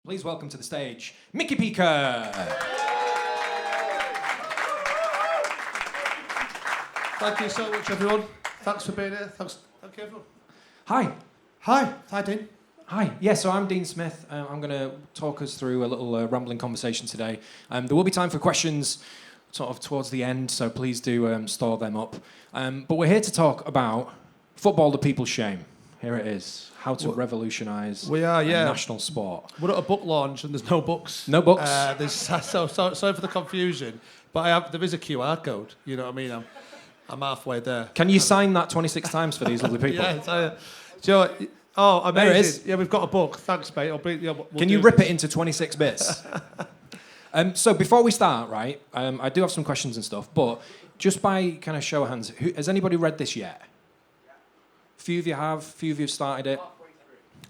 Please welcome to the stage, Micky P. Kerr. Thank you so much, everyone. Thanks for being here. Thank you, everyone. Hi. Hi, Dean. Hi. Yeah, so I'm Dean Smith. I'm going to talk us through a little rambling conversation today. There will be time for questions sort of towards the end, so please do store them up. But we're here to talk about football, the people's shame. Here it is. How to revolutionise a national sport. We're at a book launch and there's no books. No books? Sorry for the confusion, but there is a QR code. You know what I mean? I'm halfway there. Can you sign that 26 times for these lovely people? Yeah. Oh, amazing. There it is. Yeah, we've got a book. Thanks, mate. Can you rip it into 26 bits? So before we start, right, I do have some questions and stuff, but just by kind of show of hands, has anybody read this yet? Few of you have, few of you have started it.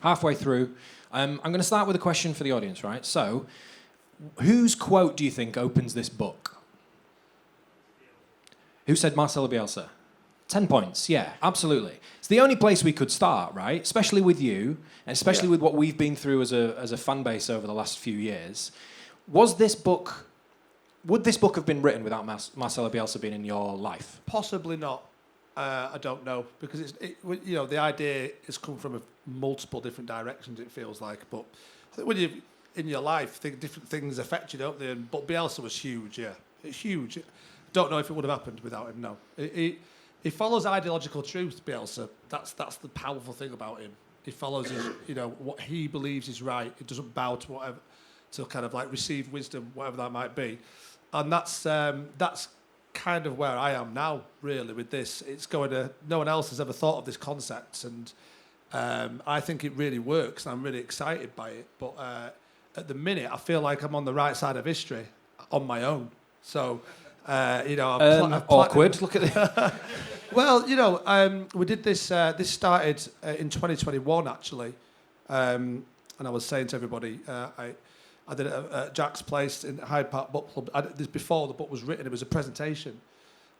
Halfway through. I'm going to start with a question for the audience, right? So, whose quote do you think opens this book? Who said Marcelo Bielsa? 10 points, yeah, absolutely. It's the only place we could start, right? Especially with you, and especially with what we've been through as a fan base over the last few years. Would this book have been written without Marcelo Bielsa being in your life? Possibly not. I don't know, because the idea has come from multiple different directions, it feels like. But I think when you in your life, different things affect you, don't they? But Bielsa was huge, yeah. It's huge. Don't know if it would have happened without him, no. He follows ideological truth, Bielsa. That's the powerful thing about him. He follows his, what he believes is right. He doesn't bow to whatever, to kind of like receive wisdom, whatever that might be. And that's kind of where I am now, really, with this. It's going to... No one else has ever thought of this concept, and I think it really works, and I'm really excited by it. But at the minute, I feel like I'm on the right side of history on my own. So, awkward. Look at this. Well, we did this... this started in 2021, actually. And I was saying to everybody... I did it at Jack's place in Hyde Park Book Club. This before the book was written. It was a presentation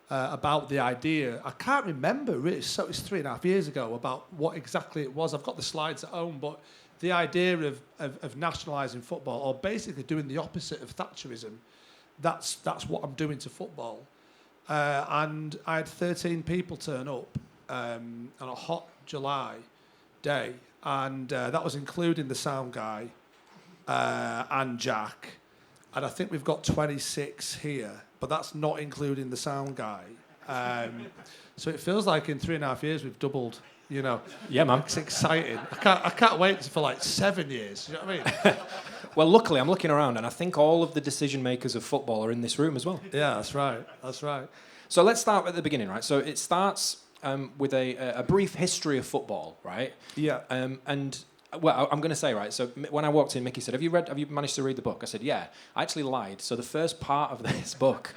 about the idea. I can't remember, really. So it's 3.5 years ago about what exactly it was. I've got the slides at home, but the idea of nationalising football, or basically doing the opposite of Thatcherism, that's what I'm doing to football. And I had 13 people turn up on a hot July day, and that was including the sound guy. And Jack, and I think we've got 26 here, but that's not including the sound guy. So it feels like in 3.5 years we've doubled. Yeah, man. It's exciting. I can't wait for like 7 years. You know what I mean? Well, luckily I'm looking around, and I think all of the decision makers of football are in this room as well. Yeah, that's right. So let's start at the beginning, right? So it starts with a brief history of football, right? Yeah. Well, I'm going to say, right, so when I walked in, Micky said, have you managed to read the book? I said, yeah. I actually lied. So the first part of this book,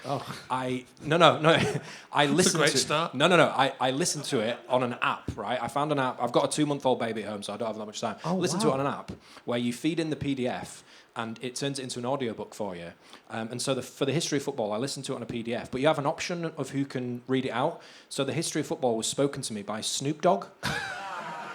I listened That's a great start. I listened to it on an app, right? I found an app. I've got a 2-month-old baby at home, so I don't have that much time. Listen to it on an app where you feed in the PDF and it turns it into an audiobook for you. And so for the history of football, I listened to it on a PDF, but you have an option of who can read it out. So the history of football was spoken to me by Snoop Dogg.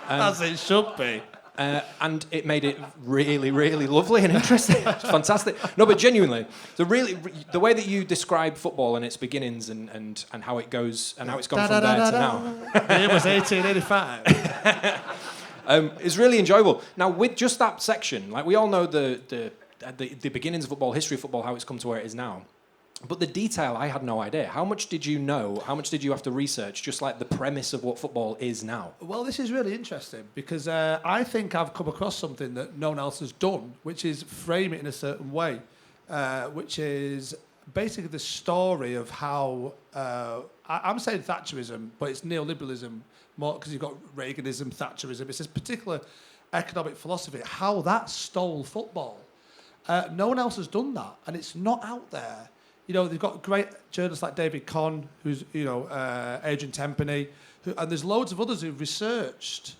As it should be. And it made it really, really lovely and interesting. It's fantastic. No, but genuinely, the way that you describe football and its beginnings and how it goes and how it's gone from there to now. The year was 1885. Is really enjoyable. Now, with just that section, like we all know the beginnings of football, history of football, how it's come to where it is now. But the detail, I had no idea. How much did you know? How much did you have to research? Just like the premise of what football is now. Well, this is really interesting because I think I've come across something that no one else has done, which is frame it in a certain way, which is basically the story of how... I'm saying Thatcherism, but it's neoliberalism more because you've got Reaganism, Thatcherism. It's this particular economic philosophy, how that stole football. No one else has done that, and it's not out there. They've got great journalists like David Conn, who's, Adrian Tempany, and there's loads of others who've researched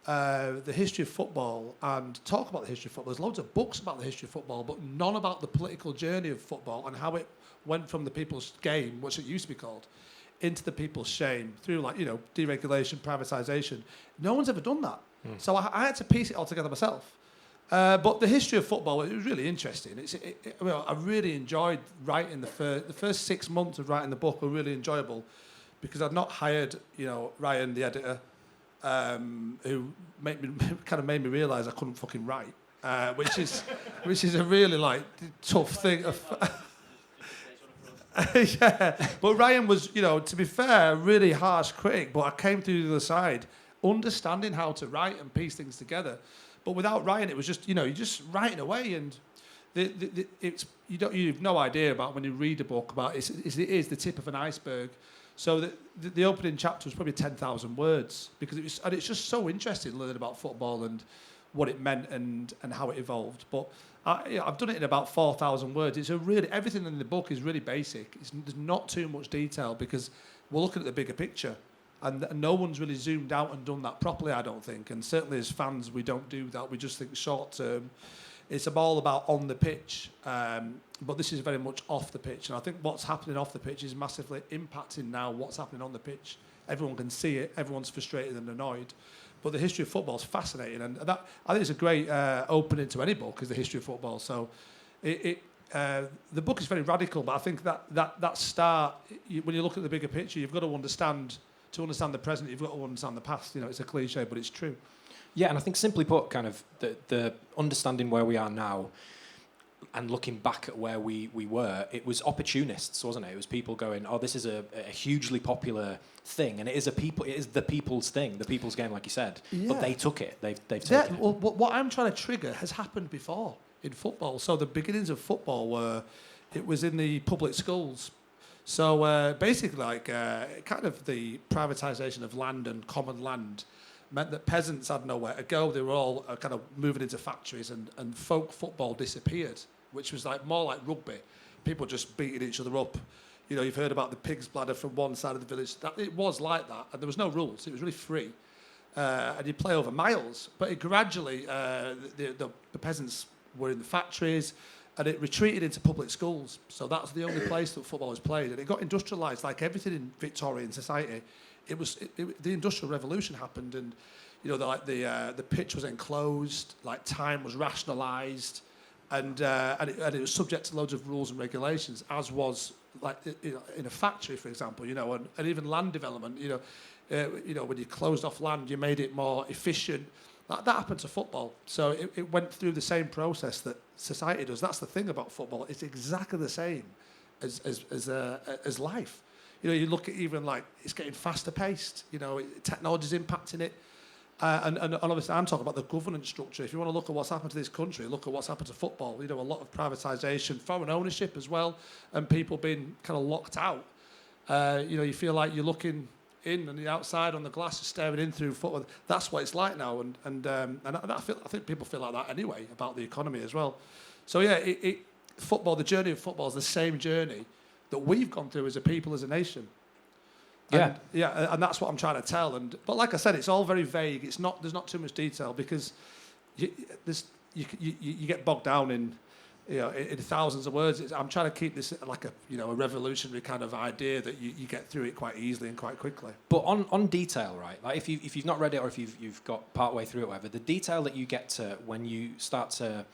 the history of football and talk about the history of football. There's loads of books about the history of football, but none about the political journey of football and how it went from the people's game, which it used to be called, into the people's shame through, deregulation, privatisation. No one's ever done that. So I had to piece it all together myself. But the history of football, it was really interesting. Well, I really enjoyed writing the first 6 months of writing the book were really enjoyable because I'd not hired, Ryan, the editor, who made me realise I couldn't fucking write, which is a really tough thing. Yeah, but Ryan was, to be fair, a really harsh critic. But I came through the other side, understanding how to write and piece things together. But without Ryan, it was just, you're just writing away, and you've no idea about when you read a book about it is the tip of an iceberg. So the opening chapter was probably 10,000 words because it's just so interesting learning about football and what it meant and how it evolved. But I've done it in about 4,000 words. Everything in the book is really basic. There's not too much detail because we're looking at the bigger picture. And no one's really zoomed out and done that properly, I don't think. And certainly as fans, we don't do that. We just think short term. It's all about on the pitch. But this is very much off the pitch. And I think what's happening off the pitch is massively impacting now what's happening on the pitch. Everyone can see it. Everyone's frustrated and annoyed. But the history of football is fascinating. And I think it's a great opening to any book, is the history of football. So the book is very radical. But I think that start, when you look at the bigger picture, you've got to understand... To understand the present, you've got to understand the past. It's a cliche, but it's true. Yeah, and I think simply put, kind of the understanding where we are now and looking back at where we were, it was opportunists, wasn't it? It was people going, oh, this is a hugely popular thing, and it is the people's thing, the people's game, like you said. Yeah. But they took it. They've taken it. Well, what I'm trying to trigger has happened before in football. So the beginnings of football it was in the public schools. So basically, kind of the privatisation of land and common land meant that peasants had nowhere to go. They were all kind of moving into factories, and folk football disappeared, which was more like rugby. People just beating each other up. You've heard about the pig's bladder from one side of the village. It was like that, and there was no rules. It was really free, and you'd play over miles. But it gradually, the peasants were in the factories. And it retreated into public schools. So that's the only place that football was played. And it got industrialised like everything in Victorian society. The Industrial Revolution happened, and the pitch was enclosed, time was rationalised, and it was subject to loads of rules and regulations, as was in a factory, for example, and even land development. When you closed off land, you made it more efficient. That happened to football. So it went through the same process that society does. That's the thing about football. It's exactly the same as life. You look at even it's getting faster paced. Technology's impacting it. And obviously I'm talking about the governance structure. If you want to look at what's happened to this country, look at what's happened to football. A lot of privatisation, foreign ownership as well, and people being kind of locked out. You feel like you're looking in and the outside on the glass is staring in through football. That's what it's like now, and I think people feel like that anyway about the economy as well. So yeah, football, the journey of football is the same journey that we've gone through as a people, as a nation. Yeah, and that's what I'm trying to tell. But like I said, it's all very vague. There's not too much detail because you get bogged down in thousands of words. I'm trying to keep this like a revolutionary kind of idea that you get through it quite easily and quite quickly. But on detail, right? Like if you've not read it or if you've got part way through it, whatever, the detail that you get to when you start to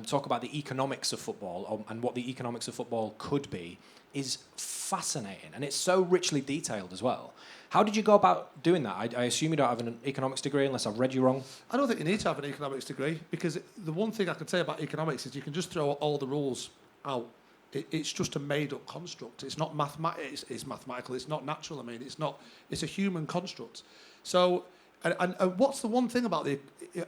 talk about the economics of football and what the economics of football could be is fascinating, and it's so richly detailed as well. How did you go about doing that? I assume you don't have an economics degree unless I've read you wrong. I don't think you need to have an economics degree because the one thing I can say about economics is you can just throw all the rules out. It's just a made-up construct. It's not mathematics. It's mathematical. It's not natural. I mean, it's not. It's a human construct. So, and what's the one thing about the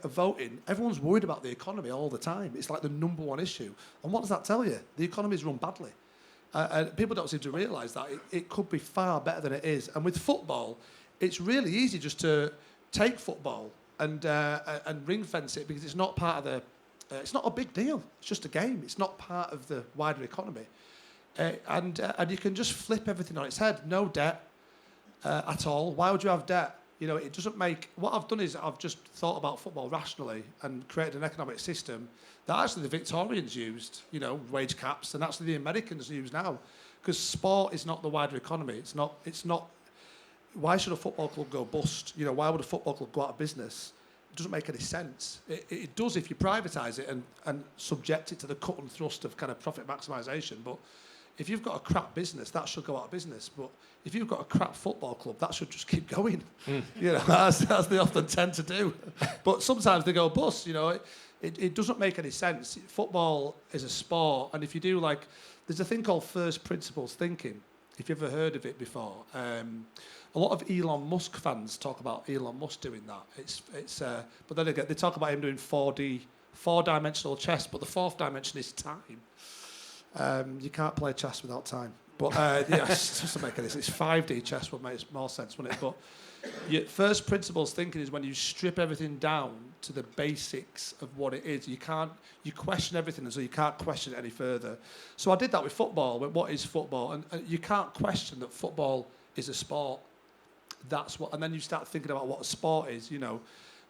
voting? Everyone's worried about the economy all the time. It's like the number one issue. And what does that tell you? The economy is run badly. And people don't seem to realise that it could be far better than it is. And with football, it's really easy just to take football and ring fence it because it's not part of the. It's not a big deal. It's just a game. It's not part of the wider economy, and you can just flip everything on its head. No debt at all. Why would you have debt? It doesn't make. What I've done is I've just thought about football rationally and created an economic system that actually the Victorians used, wage caps, and actually the Americans use now, because sport is not the wider economy. It's not. Why should a football club go bust? Why would a football club go out of business? doesn't make any sense. It does if you privatise it and subject it to the cut and thrust of kind of profit maximisation. But if you've got a crap business, that should go out of business. But if you've got a crap football club, that should just keep going. You know, as they often tend to do. But sometimes they go bust. You know, it doesn't make any sense. Football is a sport, and if you do there's a thing called first principles thinking. If you've ever heard of it before, a lot of Elon Musk fans talk about Elon Musk doing that. But then again, they talk about him doing 4-dimensional chess, but the fourth dimension is time. You can't play chess without time. But it doesn't make any sense. It's 5D chess would make more sense, wouldn't it? But first principles thinking is when you strip everything down to the basics of what it is. You question everything, and so you can't question it any further. So I did that with football. What is football? And you can't question that football is a sport. That's what. And then you start thinking about what a sport is, you know.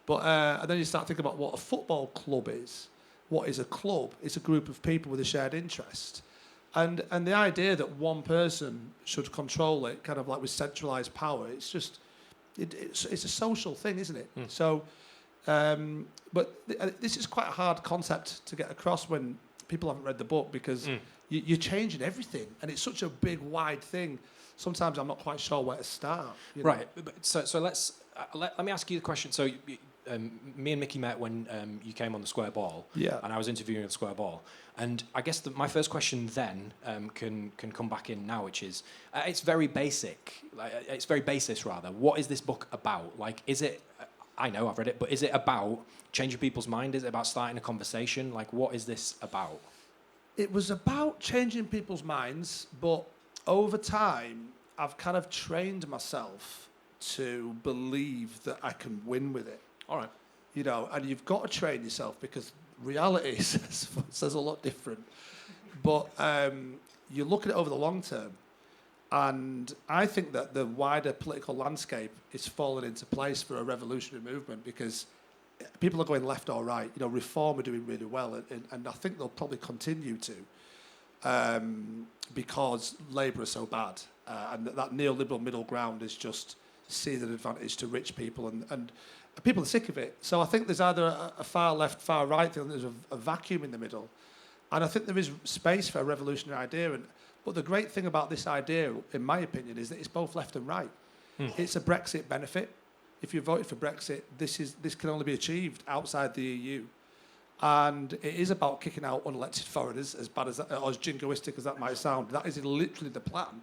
But and then you start thinking about what a football club is. What is a club? It's a group of people with a shared interest. And the idea that one person should control it, kind of like with centralised power, it's just it's a social thing, isn't it? So, but this is quite a hard concept to get across when people haven't read the book, because you're changing everything, and it's such a big, wide thing. Sometimes I'm not quite sure where to start. You know? Right. So let's let me ask you the question. So me and Micky met when you came on the Square Ball, and I was interviewing at the Square Ball. And I guess my first question then can come back in now, which is it's very basic. It's very basis rather. What is this book about? Like, is it? I know I've read it, but is it about changing people's mind? Is it about starting a conversation? Like, what is this about? It was about changing people's minds, but over time, I've kind of trained myself to believe that I can win with it. All right. You know, and you've got to train yourself, because reality says a lot different. But you look at it over the long term, and I think that the wider political landscape is falling into place for a revolutionary movement, because people are going left or right. You know, Reform are doing really well, and I think they'll probably continue to, because Labour are so bad, and that neoliberal middle ground is just seeing an advantage to rich people, and people are sick of it. So I think there's either a far left, far right thing, and there's a vacuum in the middle. And I think there is space for a revolutionary idea. But the great thing about this idea, in my opinion, is that it's both left and right. It's a Brexit benefit. If you voted for Brexit, this can only be achieved outside the EU. And it is about kicking out unelected foreigners, as bad as that, or as jingoistic as that might sound. That is literally the plan.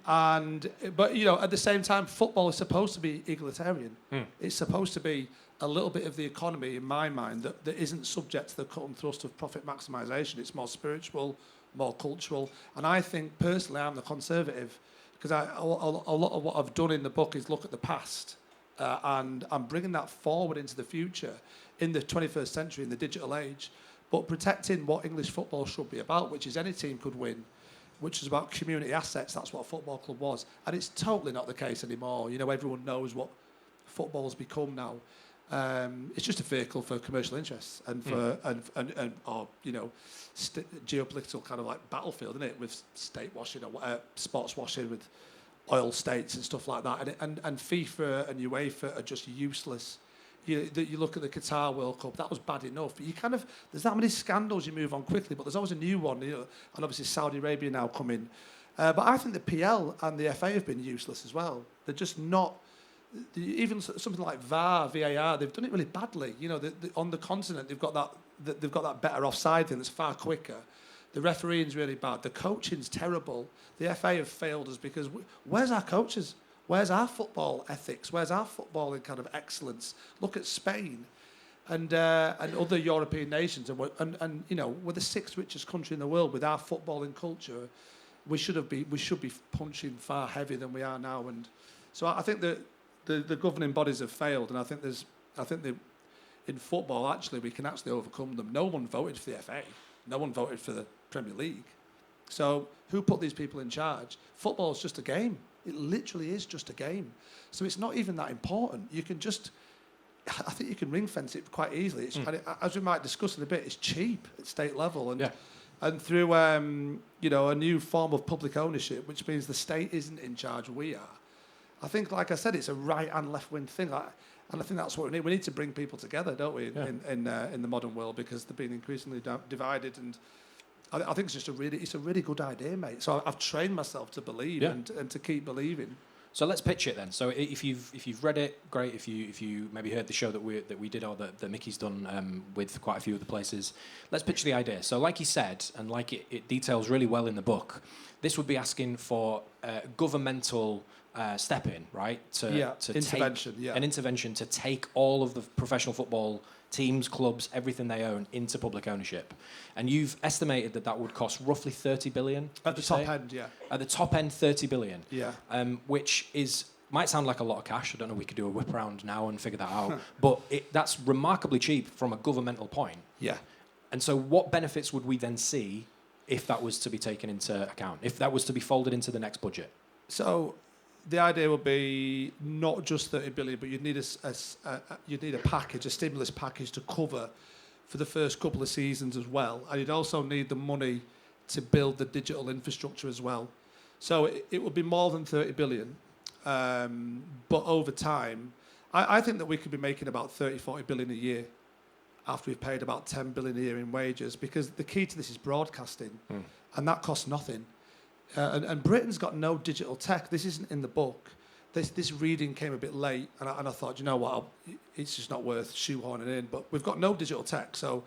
But you know, at the same time, football is supposed to be egalitarian. It's supposed to be a little bit of the economy, in my mind, that isn't subject to the cut and thrust of profit maximisation. It's more spiritual, more cultural. And I think, personally, I'm the conservative, because a lot of what I've done in the book is look at the past, and I'm bringing that forward into the future, in the 21st century, in the digital age, but protecting what English football should be about, which is any team could win, which is about community assets. That's what a football club was. And it's totally not the case anymore. You know, everyone knows what football's become now. It's just a vehicle for commercial interests and for or you know, geopolitical kind of like battlefield, isn't it? With state washing or sports washing with oil states and stuff like that. And FIFA and UEFA are just useless. You look at the Qatar World Cup, that was bad enough. But you kind of, there's that many scandals, you move on quickly, but there's always a new one, you know, and obviously Saudi Arabia now coming. But I think the PL and the FA have been useless as well. They're just not, even something like VAR, they've done it really badly. You know, on the continent, they've got that better offside thing that's far quicker. The refereeing's really bad. The coaching's terrible. The FA have failed us because where's our coaches? Where's our football ethics? Where's our footballing kind of excellence? Look at Spain and other European nations, and you know, we're the sixth richest country in the world. With our footballing culture, we should be punching far heavier than we are now. And so I think that the governing bodies have failed, and I think in football actually we can actually overcome them. No one voted for the FA. No one voted for the Premier League. So who put these people in charge? Football is just a game. It literally is just a game. So it's not even that important. I think you can ring fence it quite easily. And as we might discuss in a bit, it's cheap at state level. And through you know, a new form of public ownership, which means the state isn't in charge, we are. I think, like I said, it's a right and left wing thing. And I think that's what we need. We need to bring people together, don't we, Yeah. in the modern world, because they're being increasingly divided. And I think it's a really good idea, mate. So I've trained myself to believe and to keep believing. So let's pitch it then. So if you've read it, great. If you maybe heard the show that we did, or that Micky's done with quite a few other places, let's pitch the idea. So like he said, and like it details really well in the book, this would be asking for governmental step in, right? To intervention. Take an intervention to take all of the professional football teams, clubs, everything they own into public ownership. And you've estimated that would cost roughly 30 billion. At the top end, yeah. At the top end, 30 billion. Yeah. Which might sound like a lot of cash. I don't know, we could do a whip around now and figure that out. But that's remarkably cheap from a governmental point. Yeah. And so what benefits would we then see if that was to be taken into account, if that was to be folded into the next budget? So the idea would be not just 30 billion, but you'd need a package, a stimulus package to cover for the first couple of seasons as well. And you'd also need the money to build the digital infrastructure as well. So it would be more than 30 billion. But over time, I think that we could be making about 30, 40 billion a year after we've paid about 10 billion a year in wages, because the key to this is broadcasting, and that costs nothing. And Britain's got no digital tech. This isn't in the book. This reading came a bit late, and I thought, you know what, it's just not worth shoehorning in. But we've got no digital tech, so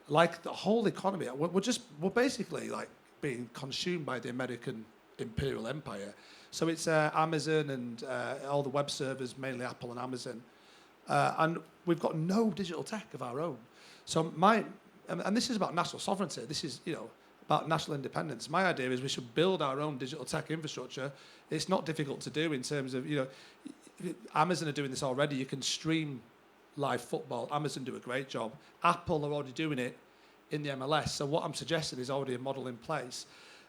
like the whole economy, we're basically like being consumed by the American imperial empire. So it's Amazon and all the web servers, mainly Apple and Amazon, and we've got no digital tech of our own. So and this is about national sovereignty. This is about national independence. My idea is we should build our own digital tech infrastructure. It's not difficult to do in terms of, Amazon are doing this already. You can stream live football. Amazon do a great job. Apple are already doing it in the MLS. So what I'm suggesting is already a model in place.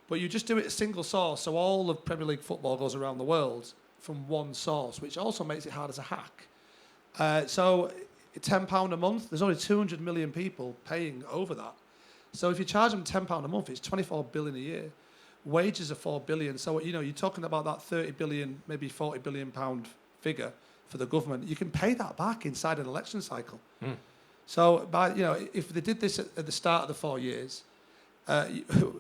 But you just do it a single source, so all of Premier League football goes around the world from one source, which also makes it hard as a hack. So £10 a month, there's only 200 million people paying over that. So if you charge them £10 a month, it's 24 billion a year. Wages are 4 billion. So, you're talking about that 30 billion, maybe 40 billion pound figure for the government. You can pay that back inside an election cycle. So, if they did this at the start of the 4 years,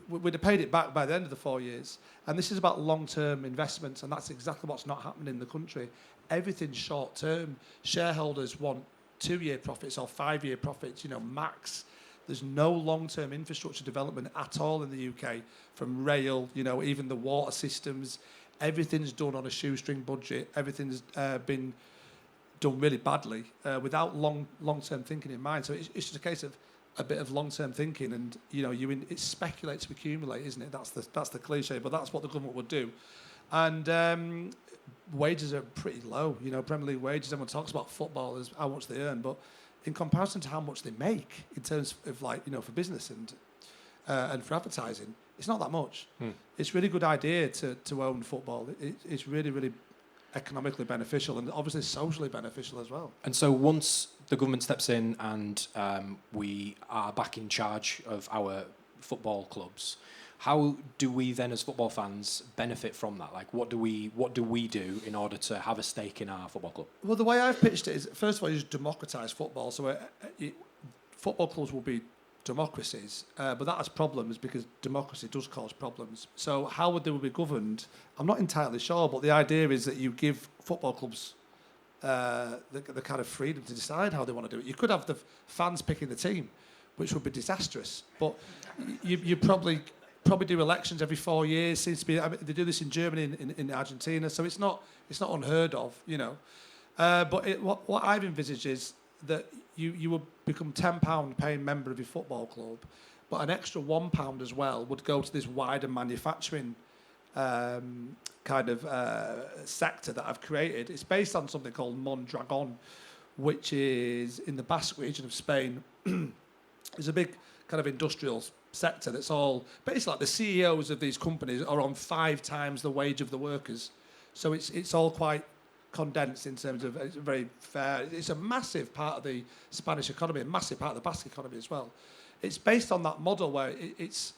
we'd have paid it back by the end of the 4 years. And this is about long-term investments, and that's exactly what's not happening in the country. Everything's short-term. Shareholders want 2-year profits or 5-year profits, max. There's no long-term infrastructure development at all in the UK, from rail, even the water systems. Everything's done on a shoestring budget. Everything's been done really badly without long-term thinking in mind. So it's just a case of a bit of long-term thinking, and it's speculate to accumulate, isn't it? That's the cliche, but that's what the government would do. And wages are pretty low. Premier League wages. Everyone talks about footballers, how much they earn, but in comparison to how much they make in terms of for business and for advertising, it's not that much. It's a really good idea to own football. It's really, really economically beneficial and obviously socially beneficial as well. And so once the government steps in and we are back in charge of our football clubs, how do we then, as football fans, benefit from that? Like, what do we do in order to have a stake in our football club? Well, the way I've pitched it is, first of all, you just democratise football. So football clubs will be democracies, but that has problems because democracy does cause problems. So how would they be governed? I'm not entirely sure, but the idea is that you give football clubs the kind of freedom to decide how they want to do it. You could have the fans picking the team, which would be disastrous, but you probably do elections every 4 years. Seems to be, they do this in Germany, in Argentina, so it's not unheard of, But what I've envisaged is that you would become £10 paying member of your football club, but an extra £1 as well would go to this wider manufacturing sector that I've created. It's based on something called Mondragon, which is in the Basque region of Spain. It's a big kind of industrial sector that's all basically like the CEOs of these companies are on 5 times the wage of the workers. So it's all quite condensed in terms of it's very fair. It's a massive part of the Spanish economy, a massive part of the Basque economy as well. It's based on that model where it's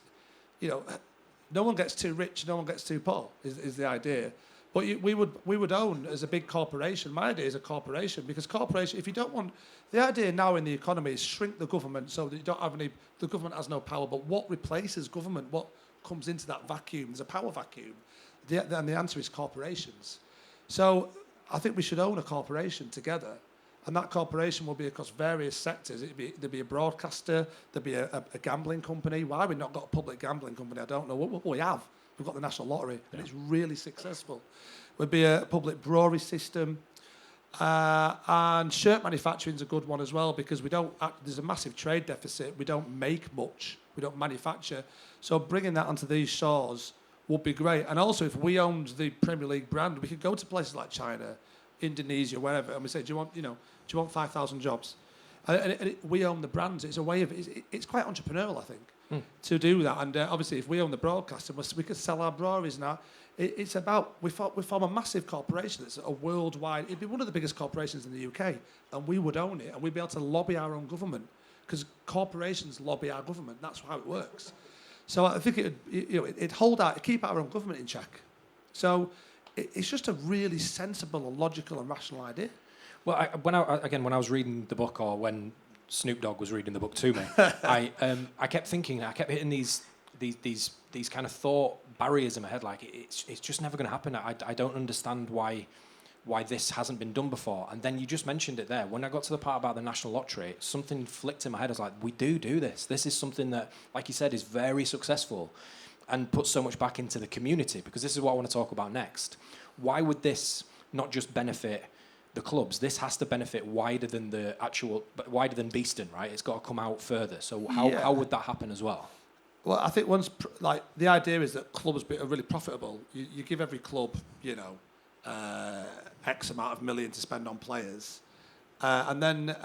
no one gets too rich, no one gets too poor is the idea. But we would own as a big corporation. My idea is a corporation, because corporation, if you don't want, the idea now in the economy is shrink the government so that you don't have any, the government has no power. But what replaces government? What comes into that vacuum? There's a power vacuum. And the answer is corporations. So I think we should own a corporation together. And that corporation will be across various sectors. There'd be a broadcaster, there'd be a gambling company. Why we've not got a public gambling company, I don't know. What we have. We've got the National Lottery, and it's really successful. There'd be a public brewery system. And shirt manufacturing is a good one as well, because there's a massive trade deficit. We don't make much. We don't manufacture. So bringing that onto these shores would be great. And also, if we owned the Premier League brand, we could go to places like China, Indonesia, wherever, and we say, do you want 5,000 jobs? And we own the brands. It's a way of, it's quite entrepreneurial, I think, to do that. And obviously, if we own the broadcaster, we could sell our breweries now. It's about, we form a massive corporation that's a worldwide, it'd be one of the biggest corporations in the UK, and we would own it, and we'd be able to lobby our own government, because corporations lobby our government. That's how it works. So I think it'd keep our own government in check. So it's just a really sensible and logical and rational idea. Well, when I was reading the book, or when Snoop Dogg was reading the book to me, I kept thinking, I kept hitting these kind of thought barriers in my head, like it's just never going to happen. I don't understand why this hasn't been done before. And then you just mentioned it there. When I got to the part about the National Lottery, something flicked in my head. I was like, we do this. This is something that, like you said, is very successful and puts so much back into the community, because this is what I want to talk about next. Why would this not just benefit the clubs? This has to benefit wider than Beeston, right? It's got to come out further. So how would that happen as well? Well, I think the idea is that clubs are really profitable. You give every club, X amount of million to spend on players. And then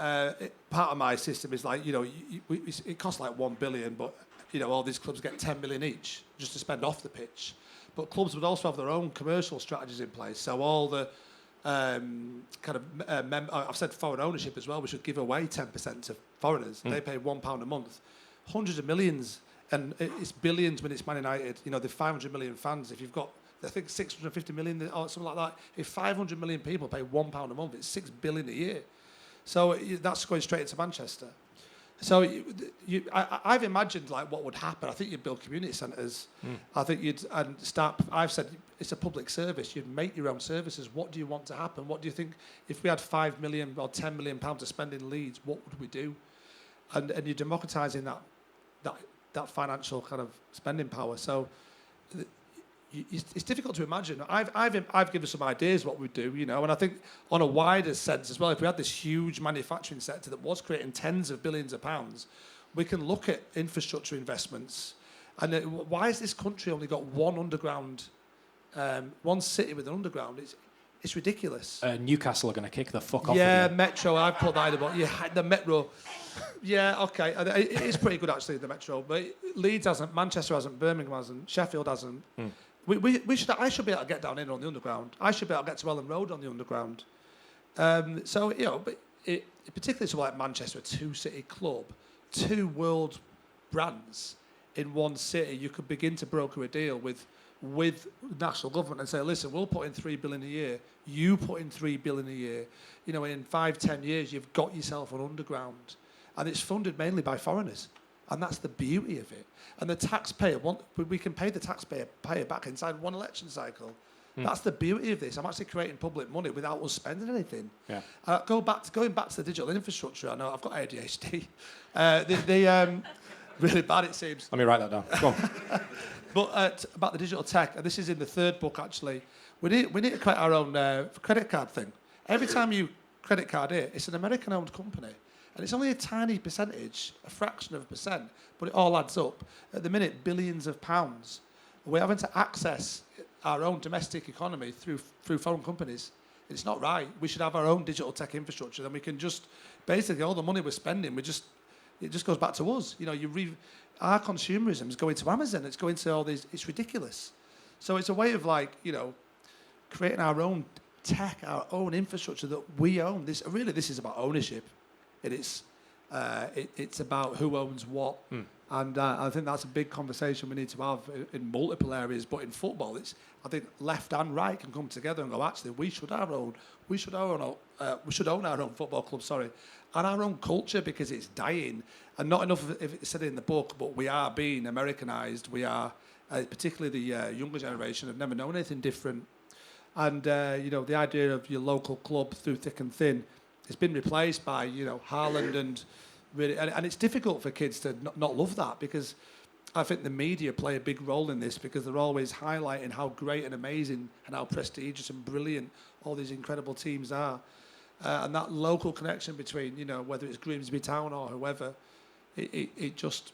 part of my system is like, it costs like 1 billion, but, all these clubs get 10 million each just to spend off the pitch. But clubs would also have their own commercial strategies in place. So all the I've said foreign ownership as well. We should give away 10% to foreigners. They pay £1 a month. Hundreds of millions, and it's billions when it's Man United. The 500 million fans. If you've got, I think 650 million or something like that. If 500 million people pay £1 a month, it's 6 billion a year. So that's going straight into Manchester. So I've imagined like what would happen. I think you'd build community centres. I think I've said it's a public service. You'd make your own services. What do you want to happen? What do you think if we had 5 million or 10 million pounds to spend in Leeds? What would we do? And you're democratising that financial kind of spending power. So it's difficult to imagine. I've given some ideas what we'd do, and I think on a wider sense as well, if we had this huge manufacturing sector that was creating tens of billions of pounds, we can look at infrastructure investments. And why has this country only got one underground, one city with an underground? It's ridiculous. Newcastle are going to kick the fuck off. Yeah, Metro. I've put that in about. Yeah, the Metro. Yeah, okay. It is pretty good actually, the Metro. But Leeds hasn't, Manchester hasn't, Birmingham hasn't, Sheffield hasn't. I should be able to get down in on the underground. I should be able to get to Ellen Road on the underground. But particularly something like Manchester, a two-city club, two world brands in one city, you could begin to broker a deal with national government and say, listen, we'll put in 3 billion a year, you put in 3 billion a year. In 5-10 years, you've got yourself an underground. And it's funded mainly by foreigners. And that's the beauty of it. And the taxpayer, we can pay the taxpayer back inside one election cycle. That's the beauty of this. I'm actually creating public money without us spending anything. Yeah. Going back to the digital infrastructure, I know I've got ADHD. Really bad, it seems. Let me write that down. Go on. But about the digital tech, and this is in the third book actually, we need to create our own credit card thing. Every time you credit card it, it's an American-owned company. And it's only a tiny percentage, a fraction of a percent, but it all adds up. At the minute, billions of pounds. We're having to access our own domestic economy through foreign companies. It's not right. We should have our own digital tech infrastructure. Then we can just, basically, all the money we're spending, it just goes back to us. Our consumerism is going to Amazon. It's going to all these. It's ridiculous. So it's a way of creating our own tech, our own infrastructure that we own. This is about ownership. It is, It's about who owns what. And I think that's a big conversation we need to have in multiple areas. But in football, I think left and right can come together and go, actually, we should own our own football club, and our own culture, because it's dying. And not enough if it's said in the book, but we are being Americanized. We are, particularly the younger generation, have never known anything different. And the idea of your local club through thick and thin has been replaced by Haaland and really, and it's difficult for kids to not love that, because I think the media play a big role in this, because they're always highlighting how great and amazing and how prestigious and brilliant all these incredible teams are, and that local connection between whether it's Grimsby Town or whoever, it's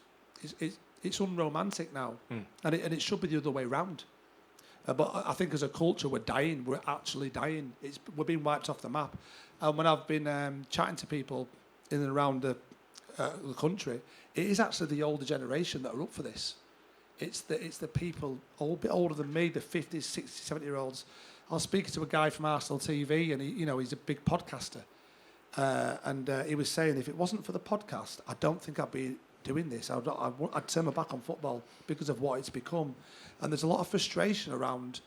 unromantic now, and it should be the other way round. But I think as a culture, we're dying. We're actually dying. We're being wiped off the map. And when I've been chatting to people in and around the country, it is actually the older generation that are up for this. It's the people a bit older than me, the 50s, 60s, 70-year-olds. I was speaking to a guy from Arsenal TV, and he's a big podcaster. And he was saying, if it wasn't for the podcast, I don't think I'd be doing this. I'd turn my back on football because of what it's become. And there's a lot of frustration around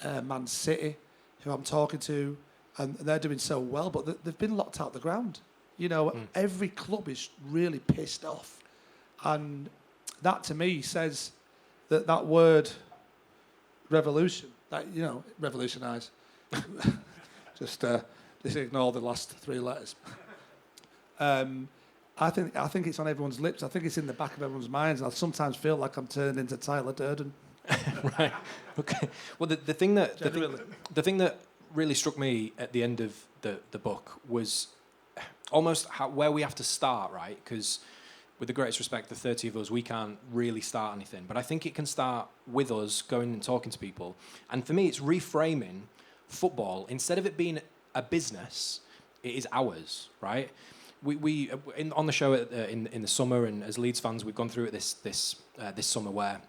Man City, who I'm talking to, and they're doing so well, but they've been locked out the ground. Every club is really pissed off. And that, to me, says that word revolution, revolutionise. Just ignore the last three letters. I think it's on everyone's lips. I think it's in the back of everyone's minds. I sometimes feel like I'm turned into Tyler Durden. Right. Okay. Well, the thing that really struck me at the end of the book was almost where we have to start, right? Because with the greatest respect, the 30 of us, we can't really start anything. But I think it can start with us going and talking to people. And for me, it's reframing football. Instead of it being a business, it is ours, right? We on the show in the summer, and as Leeds fans, we've gone through it this summer where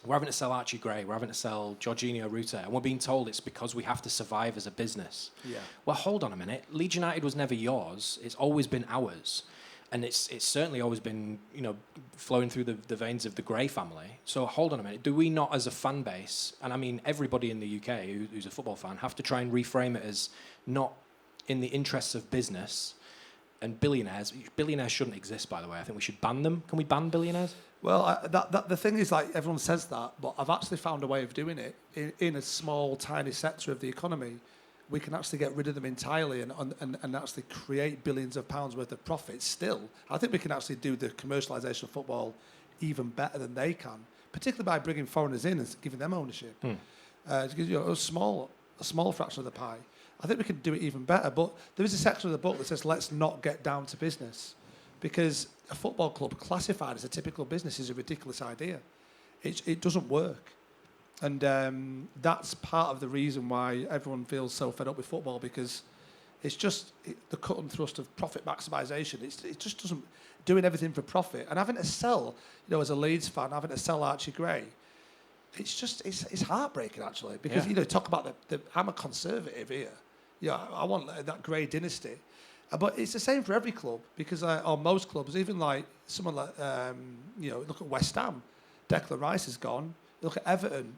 we're having to sell Archie Gray, we're having to sell Jorginho Rutter, and we're being told it's because we have to survive as a business. Yeah. Well, hold on a minute. Leeds United was never yours. It's always been ours. And it's certainly always been, flowing through the veins of the Gray family. So hold on a minute. Do we not, as a fan base, and I mean everybody in the UK who's a football fan, have to try and reframe it as not in the interests of business and billionaires? Billionaires shouldn't exist, by the way. I think we should ban them. Can we ban billionaires? Well, the thing is, like, everyone says that, but I've actually found a way of doing it in a small, tiny sector of the economy. We can actually get rid of them entirely and actually create billions of pounds worth of profit still. I think we can actually do the commercialisation of football even better than they can, particularly by bringing foreigners in and giving them ownership. A small fraction of the pie. I think we can do it even better. But there is a section of the book that says, let's not get down to business, because a football club classified as a typical business is a ridiculous idea. It doesn't work. And that's part of the reason why everyone feels so fed up with football, because it's just the cut and thrust of profit maximisation. It just doesn't, doing everything for profit. And having to sell, as a Leeds fan, having to sell Archie Gray, it's heartbreaking, actually, because, talk about I'm a conservative here. I want that Gray dynasty. But it's the same for every club, because, or most clubs, even like someone like, look at West Ham, Declan Rice is gone. Look at Everton,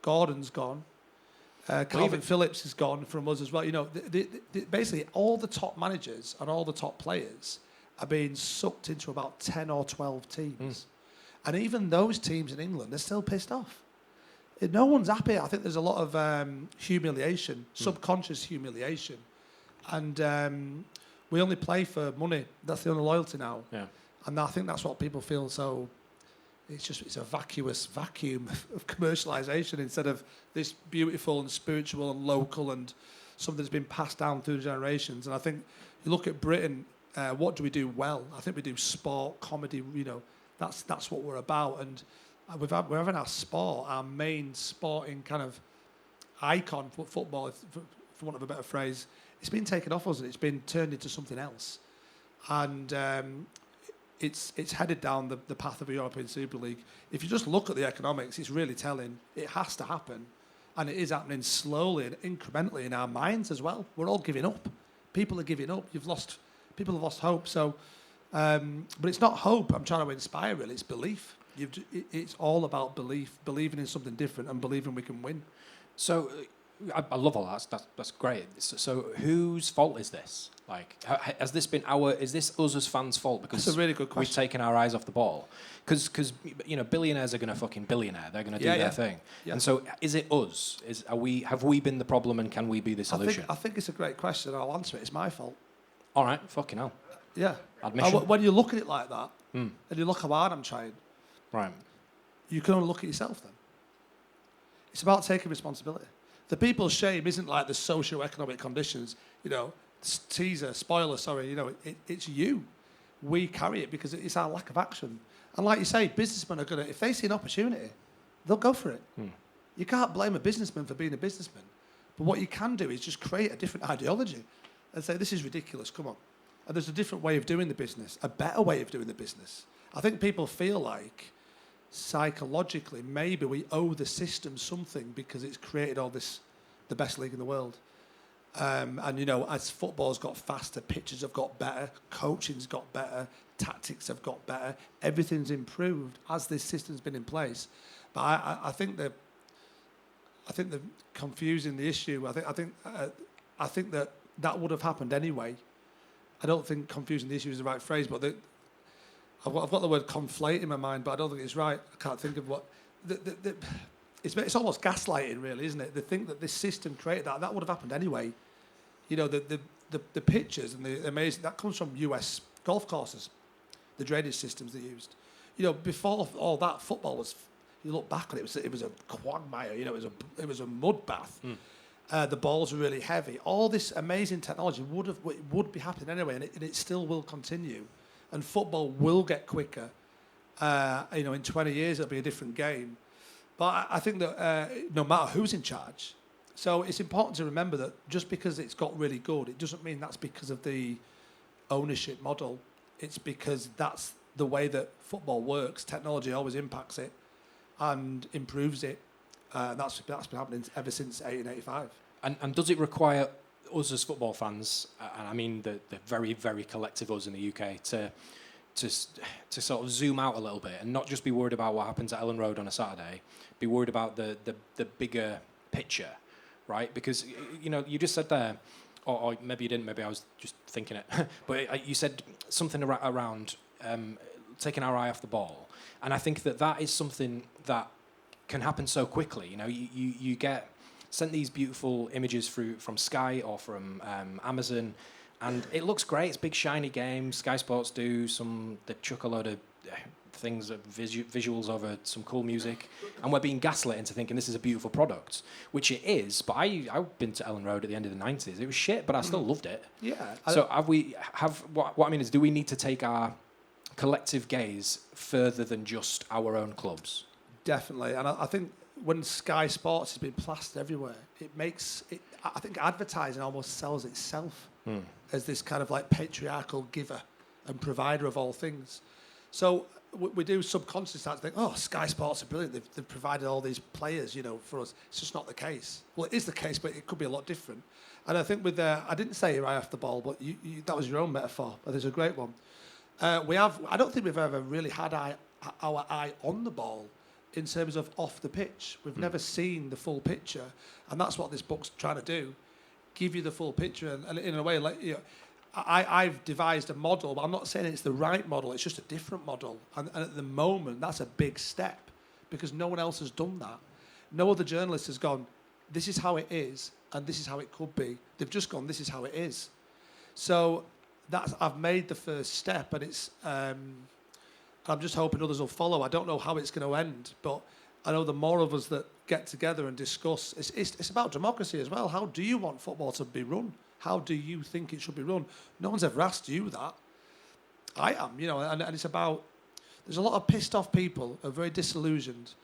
Gordon's gone. Calvin Phillips is gone from us as well. Basically all the top managers and all the top players are being sucked into about 10 or 12 teams. And even those teams in England, they're still pissed off. No one's happy. I think there's a lot of humiliation, subconscious humiliation. And we only play for money. That's the only loyalty now. Yeah. And I think that's what people feel so... It's a vacuum of commercialisation instead of this beautiful and spiritual and local and something that's been passed down through the generations. And I think you look at Britain, what do we do well? I think we do sport, comedy, that's what we're about. And we're having our sport, our main sporting kind of icon for football, for want of a better phrase, it's been taken off us and it's been turned into something else. And... It's headed down the path of a European Super League. If you just look at the economics, it's really telling. It has to happen. And it is happening slowly and incrementally in our minds as well. We're all giving up. People are giving up. People have lost hope. So But it's not hope I'm trying to inspire, really. It's belief. It's all about belief, believing in something different and believing we can win. So, I love all that. That's great. So, whose fault is this? Like, has this been is this us as fans' fault? Because that's a really good question. We've taken our eyes off the ball. Because billionaires are going to fucking billionaire. They're going to do their thing. Yeah. And so, is it us? Have we been the problem, and can we be the solution? I think it's a great question. I'll answer it. It's my fault. All right, fucking hell. Yeah. Admission. When you look at it like that, and you look how hard I'm trying, right, you can only look at yourself then. It's about taking responsibility. The people's shame isn't like the socio-economic conditions, teaser, spoiler, sorry, it's you. We carry it because it's our lack of action. And like you say, businessmen are going to, if they see an opportunity, they'll go for it. You can't blame a businessman for being a businessman. But what you can do is just create a different ideology and say, this is ridiculous, come on. And there's a different way of doing the business, a better way of doing the business. I think people feel like psychologically maybe we owe the system something because it's created all this, the best league in the world. And as football's got faster, pitches have got better, coaching's got better, tactics have got better, everything's improved as this system's been in place. But I think the confusing the issue. I think that would have happened anyway. I don't think confusing the issue is the right phrase, but I've got the word conflate in my mind, but I don't think it's right. I can't think of what. It's almost gaslighting, really, isn't it? They think that this system created that would have happened anyway. The pitches and the amazing that comes from US golf courses, the drainage systems they used. Before all that, football was. You look back on it, it was a quagmire. It was a mud bath. The balls were really heavy. All this amazing technology would be happening anyway, and it still will continue. And football will get quicker. In 20 years, it'll be a different game. But I think that no matter who's in charge, so it's important to remember that just because it's got really good, it doesn't mean that's because of the ownership model. It's because that's the way that football works. Technology always impacts it and improves it. That's been happening ever since 1885. And does it require us as football fans, and I mean the very, very collective us in the UK, to sort of zoom out a little bit and not just be worried about what happens at Ellen Road on a Saturday, be worried about the bigger picture, right? Because, you just said there, or maybe you didn't, maybe I was just thinking it, but you said something around taking our eye off the ball. And I think that is something that can happen so quickly. You get sent these beautiful images from Sky or from Amazon, and it looks great. It's big shiny game. Sky Sports they chuck a load of things, visuals over some cool music, and we're being gaslit into thinking this is a beautiful product, which it is. But I've been to Ellen Road at the end of the 90s. It was shit, but I still loved it. Yeah. So what I mean is, do we need to take our collective gaze further than just our own clubs? Definitely, and I think when Sky Sports has been plastered everywhere, it makes it. I think advertising almost sells itself as this kind of like patriarchal giver and provider of all things. So we do subconsciously start to think, oh, Sky Sports are brilliant. They've provided all these players, for us. It's just not the case. Well, it is the case, but it could be a lot different. And I think I didn't say your eye off the ball, but that was your own metaphor. But there's a great one. I don't think we've ever really had our eye on the ball in terms of off the pitch. We've never seen the full picture, and that's what this book's trying to do, give you the full picture. And in a way, I've devised a model, but I'm not saying it's the right model, it's just a different model. And at the moment, that's a big step, because no one else has done that. No other journalist has gone, this is how it is, and this is how it could be. They've just gone, this is how it is. So I've made the first step, and it's... I'm just hoping others will follow. I don't know how it's going to end, but I know the more of us that get together and discuss, it's about democracy as well. How do you want football to be run? How do you think it should be run? No one's ever asked you that. I am, and it's about, there's a lot of pissed off people who are very disillusioned,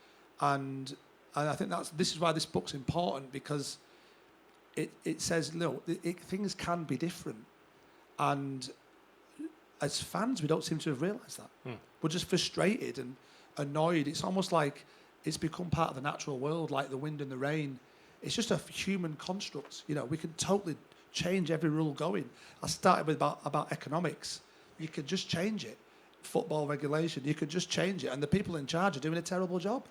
and I think this is why this book's important, because it says, things can be different, and as fans, we don't seem to have realised that. We're just frustrated and annoyed. It's almost like it's become part of the natural world, like the wind and the rain. It's just a human construct. We can totally change every rule going. I started with about economics. you could just change it. Football regulation, you could just change it, and the people in charge are doing a terrible job.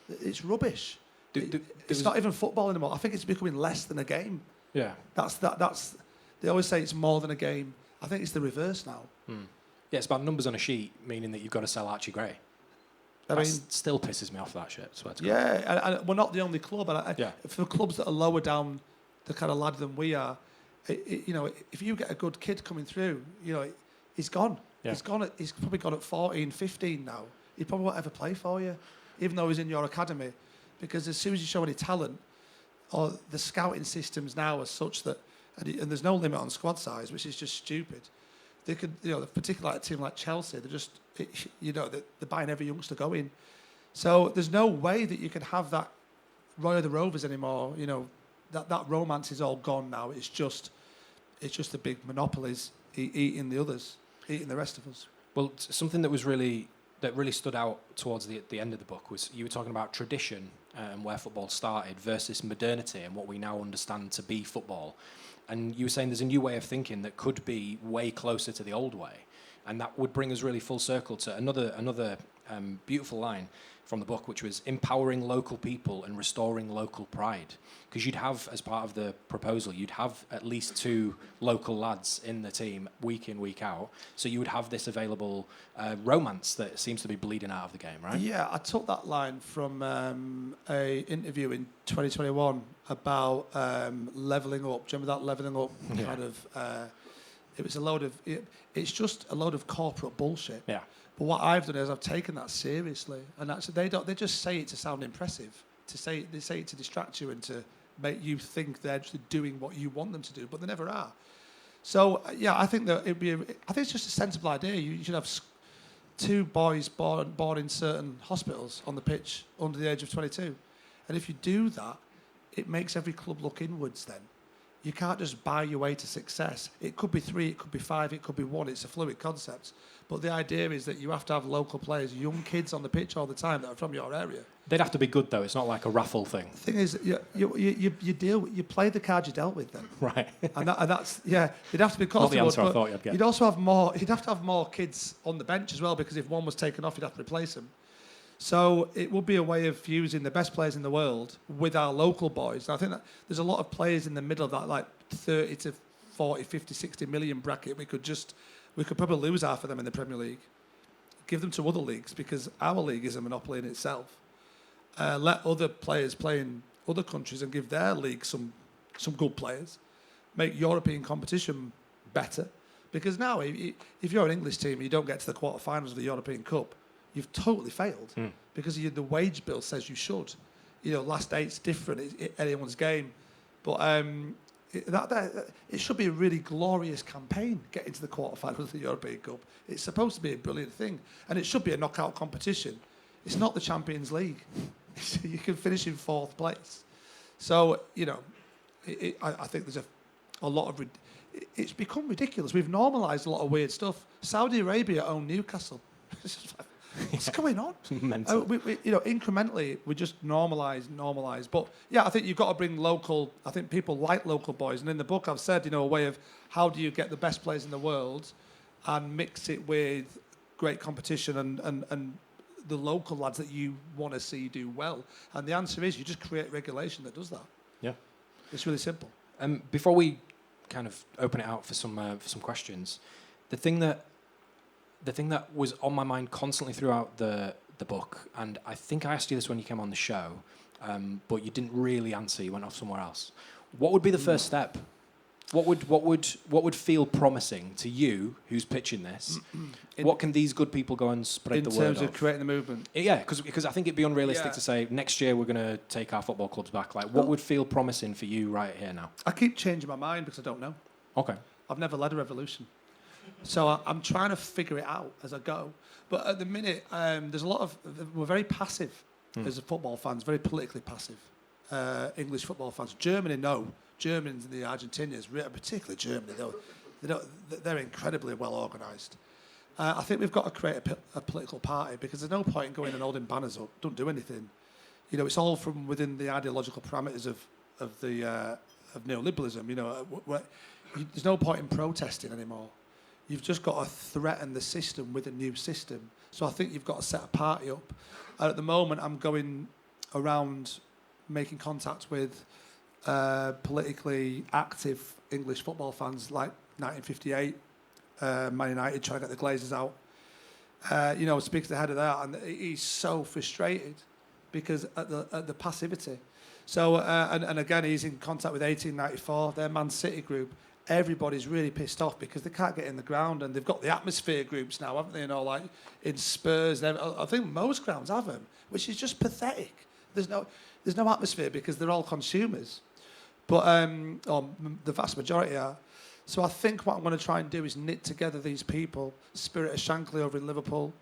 It's rubbish. It's not even football anymore. I think it's becoming less than a game. Yeah. That's. They always say it's more than a game. I think it's the reverse now. Yeah, it's about numbers on a sheet, meaning that you've got to sell Archie Gray. I mean, still pisses me off, that shit. Swear to God. Yeah, and we're not the only club. And for clubs that are lower down the kind of ladder than we are, you know, if you get a good kid coming through, you know, he's gone. Yeah. He's probably gone at 14, 15 now. He probably won't ever play for you, even though he's in your academy, because as soon as you show any talent, or the scouting systems now are such that, and there's no limit on squad size, which is just stupid. They could, you know, particularly like a team like Chelsea, they're just, you know, they're buying every youngster going. So there's no way that you can have that Roy of the Rovers anymore. You know, that romance is all gone now. It's just the big monopolies eating the others, eating the rest of us. Well, something that really stood out towards the end of the book was you were talking about tradition and where football started versus modernity and what we now understand to be football. And you were saying there's a new way of thinking that could be way closer to the old way. And that would bring us really full circle to another beautiful line from the book, which was empowering local people and restoring local pride. Because you'd have, as part of the proposal, you'd have at least 2 local lads in the team week in, week out. So you would have this available romance that seems to be bleeding out of the game, right? Yeah, I took that line from a interview in 2021 about levelling up. Do you remember that levelling up kind of... it was it's just a load of corporate bullshit. Yeah. But what I've done is I've taken that seriously, and actually they just say it to sound impressive. They say it to distract you and to make you think they're actually doing what you want them to do, but they never are. So yeah, I think that I think it's just a sensible idea. You should have 2 boys born in certain hospitals on the pitch under the age of 22, and if you do that, it makes every club look inwards. Then you can't just buy your way to success. It could be 3, it could be 5, it could be 1. It's a fluid concept. But the idea is that you have to have local players, young kids on the pitch all the time that are from your area. They'd have to be good, though. It's not like a raffle thing. The thing is, you play the card you dealt with then. Right. and that's, yeah, they'd have to be close. Not the answer I thought you'd get. You'd have to have more kids on the bench as well, because if one was taken off, you'd have to replace them. So it would be a way of fusing the best players in the world with our local boys. And I think that there's a lot of players in the middle of that, like 30 to 40, 50, 60 million bracket. We could probably lose half of them in the Premier League. Give them to other leagues, because our league is a monopoly in itself. Let other players play in other countries and give their league some good players. Make European competition better. Because now, if you're an English team and you don't get to the quarterfinals of the European Cup, you've totally failed, because the wage bill says you should. You know, last eight's different. It's anyone's game. But it should be a really glorious campaign, getting to the quarterfinals of the European Cup. It's supposed to be a brilliant thing. And it should be a knockout competition. It's not the Champions League. You can finish in 4th place. So, you know, I think there's a lot of... It's become ridiculous. We've normalised a lot of weird stuff. Saudi Arabia own Newcastle. What's going on? Mental. You know, incrementally, we just normalise. But yeah, I think you've got to bring local. I think people like local boys, and in the book I've said, you know, a way of how do you get the best players in the world, and mix it with great competition and the local lads that you want to see do well. And the answer is you just create regulation that does that. Yeah, it's really simple. Before we kind of open it out for some questions, the thing that was on my mind constantly throughout the book, and I think I asked you this when you came on the show, but you didn't really answer. You went off somewhere else. What would be the first step? What would feel promising to you, who's pitching this? What can these good people go and spread the word of? In terms of creating the movement? Yeah, because I think it'd be unrealistic to say next year we're going to take our football clubs back. Like, what would feel promising for you right here now? I keep changing my mind because I don't know. Okay. I've never led a revolution. So I'm trying to figure it out as I go. But at the minute, there's a lot of... We're very passive as football fans, very politically passive. English football fans. Germany, no. Germans and the Argentinians, particularly Germany, they're incredibly well organised. I think we've got to create a political party, because there's no point in going and holding banners up. Don't do anything. You know, it's all from within the ideological parameters of neoliberalism. You know, there's no point in protesting anymore. You've just got to threaten the system with a new system. So I think you've got to set a party up. And at the moment, I'm going around making contact with politically active English football fans like 1958, Man United trying to get the Glazers out. Speaks to the head of that, and he's so frustrated because at the passivity. So and again, he's in contact with 1894, their Man City group. Everybody's really pissed off because they can't get in the ground, and they've got the atmosphere groups now, haven't they? Like in Spurs, I think most grounds have them, which is just pathetic. There's no atmosphere because they're all consumers, but the vast majority are. So I think what I'm going to try and do is knit together these people. Spirit of Shankly over in Liverpool.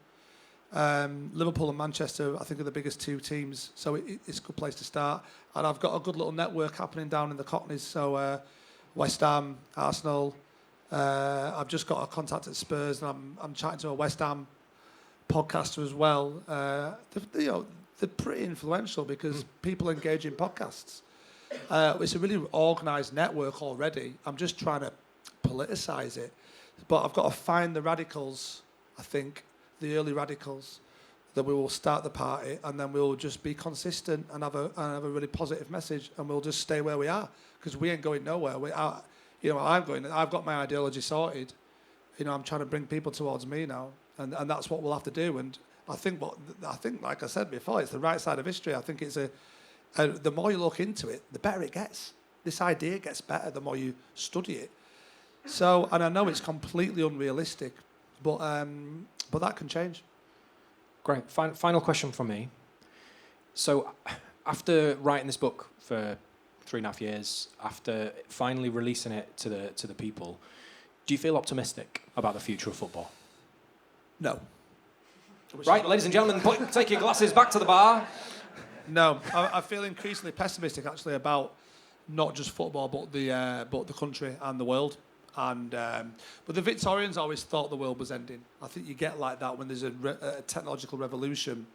Liverpool and Manchester, I think, are the biggest two teams. So it's a good place to start. And I've got a good little network happening down in the Cockneys. So West Ham, Arsenal. I've just got a contact at Spurs, and I'm chatting to a West Ham podcaster as well. They're pretty influential because people engage in podcasts. It's a really organised network already. I'm just trying to politicise it. But I've got to find the radicals, I think, the early radicals, that we will start the party, and then we'll just be consistent and have a really positive message, and we'll just stay where we are because we ain't going nowhere. I've got my ideology sorted. I'm trying to bring people towards me now, and that's what we'll have to do. And I think, like I said before, it's the right side of history. I think it's the more you look into it, the better it gets. This idea gets better the more you study it. So, and I know it's completely unrealistic, but that can change. Great. Final question from me. So, after writing this book for 3.5 years, after finally releasing it to the people, do you feel optimistic about the future of football? No. Right, ladies and gentlemen, take your glasses back to the bar. No, I feel increasingly pessimistic actually about not just football, but the country and the world. But the Victorians always thought the world was ending. I think you get like that when there's a technological revolution,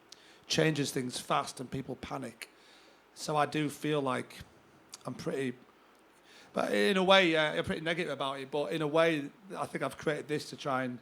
changes things fast and people panic. So I do feel like I'm pretty, but in a way, I'm pretty negative about it. But in a way, I think I've created this to try and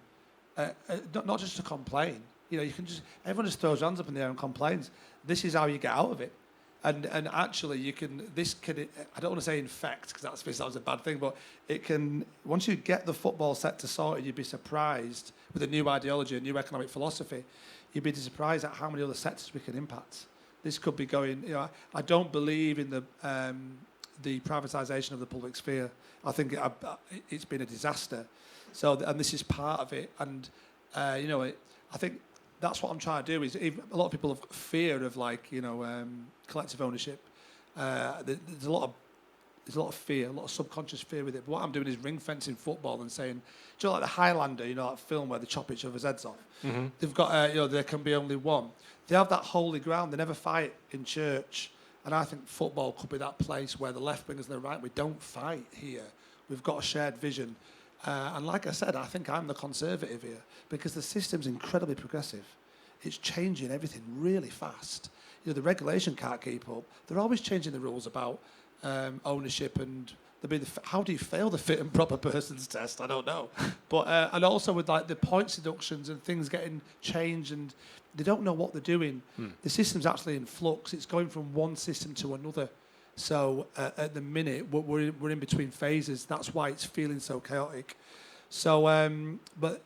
not just to complain. Everyone just throws hands up in the air and complains. This is how you get out of it. And actually, I don't want to say infect, because that sounds a bad thing, but it can, once you get the football sector sorted, you'd be surprised with a new ideology, a new economic philosophy, you'd be surprised at how many other sectors we can impact. This could be going, I don't believe in the privatisation of the public sphere. I think it's been a disaster. So, and this is part of it. And, I think that's what I'm trying to do. Is a lot of people have fear of collective ownership. There's a lot of fear, a lot of subconscious fear with it. But what I'm doing is ring fencing football and saying, do you know, like the Highlander, that film where they chop each other's heads off? Mm-hmm. They've got, there can be only one. They have that holy ground. They never fight in church. And I think football could be that place where the left wingers and the right, we don't fight here. We've got a shared vision. And like I said, I think I'm the conservative here because the system's incredibly progressive. It's changing everything really fast. The regulation can't keep up. They're always changing the rules about ownership and how do you fail the fit and proper persons test? I don't know. But and also with the points deductions and things getting changed and they don't know what they're doing. The system's actually in flux. It's going from one system to another. So at the minute, we're in between phases. That's why it's feeling so chaotic. So, but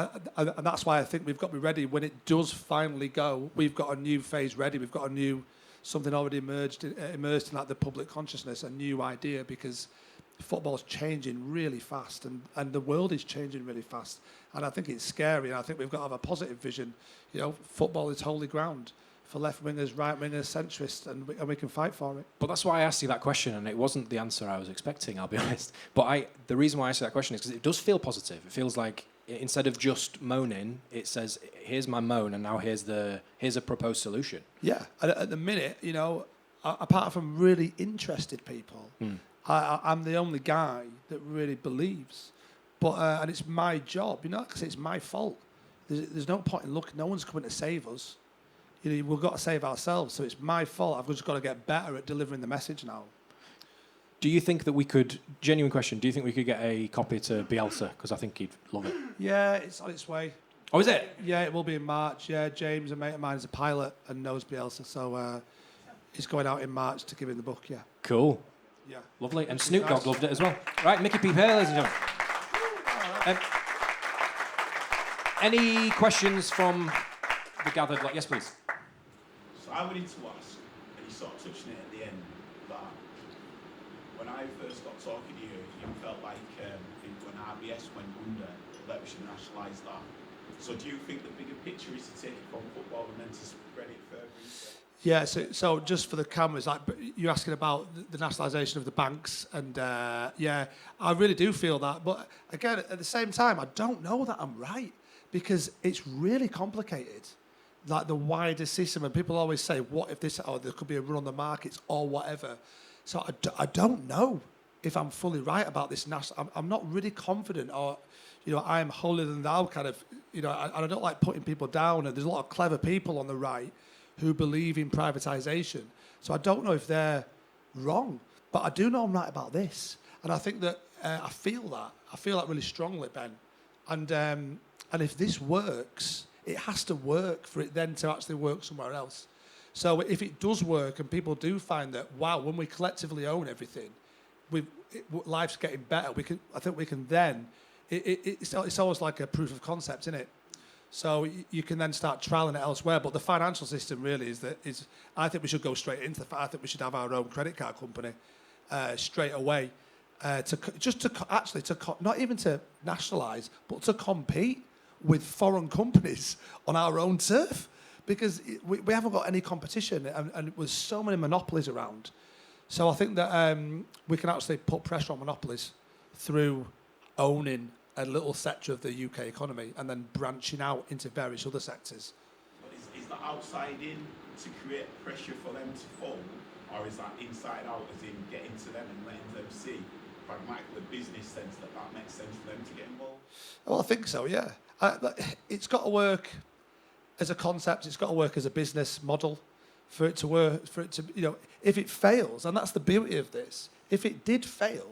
and that's why I think we've got to be ready when it does finally go. We've got a new phase ready. We've got something already immersed in the public consciousness, a new idea, because football's changing really fast and the world is changing really fast. And I think it's scary. And I think we've got to have a positive vision. Football is holy ground for left-wingers, right-wingers, centrists, and we can fight for it. But that's why I asked you that question, and it wasn't the answer I was expecting, I'll be honest. But the reason why I asked you that question is because it does feel positive. It feels like instead of just moaning, it says, here's my moan, and now here's a proposed solution. Yeah, at the minute, apart from really interested people, I'm the only guy that really believes. But and it's my job, because it's my fault. There's no point in looking. No one's coming to save us. We've got to save ourselves. So it's my fault. I've just got to get better at delivering the message now. Do you think that we could, genuine question, do you think we could get a copy to Bielsa? Because I think he'd love it. Yeah, it's on its way. Oh, is it? Yeah, it will be in March. Yeah, James, a mate of mine, is a pilot and knows Bielsa, so he's going out in March to give him the book, yeah. Cool. Yeah. Lovely. And Snoop Dogg loved it as well. Right, Micky P, ladies and gentlemen. Any questions from the gathered? Yes, please. So I wanted to ask, and you sort of touched on it at the end, that when I first got talking to you, you felt like when RBS went under, that we should nationalise that. So do you think the bigger picture is to take it from football and then to spread it further into... Yeah, so just for the cameras, like you're asking about the nationalisation of the banks, and yeah, I really do feel that. But again, at the same time, I don't know that I'm right, because it's really complicated, like the wider system. And people always say, what if this, or there could be a run on the markets or whatever. So I don't know if I'm fully right about this. I'm not really confident, or, I am holier than thou kind of, and I don't like putting people down. And there's a lot of clever people on the right who believe in privatisation. So I don't know if they're wrong, but I do know I'm right about this. And I think that I feel that really strongly, Ben. And if this works, it has to work for it then to actually work somewhere else. So if it does work and people do find that, wow, when we collectively own everything, life's getting better, I think we can then, it's always like a proof of concept, isn't it? So you can then start trialing it elsewhere. But the financial system really is I think we should go straight into I think we should have our own credit card company straight away, not even to nationalise, but to compete with foreign companies on our own turf, because we haven't got any competition, and there's so many monopolies around. So I think that we can actually put pressure on monopolies through owning a little sector of the UK economy and then branching out into various other sectors. But is that outside in to create pressure for them to fold, or is that inside out, as in getting to them and letting them see pragmatically the business sense that makes sense for them to get involved? Well, I think so, yeah. It's got to work as a concept. It's got to work as a business model for it to work. If it fails, and that's the beauty of this. If it did fail,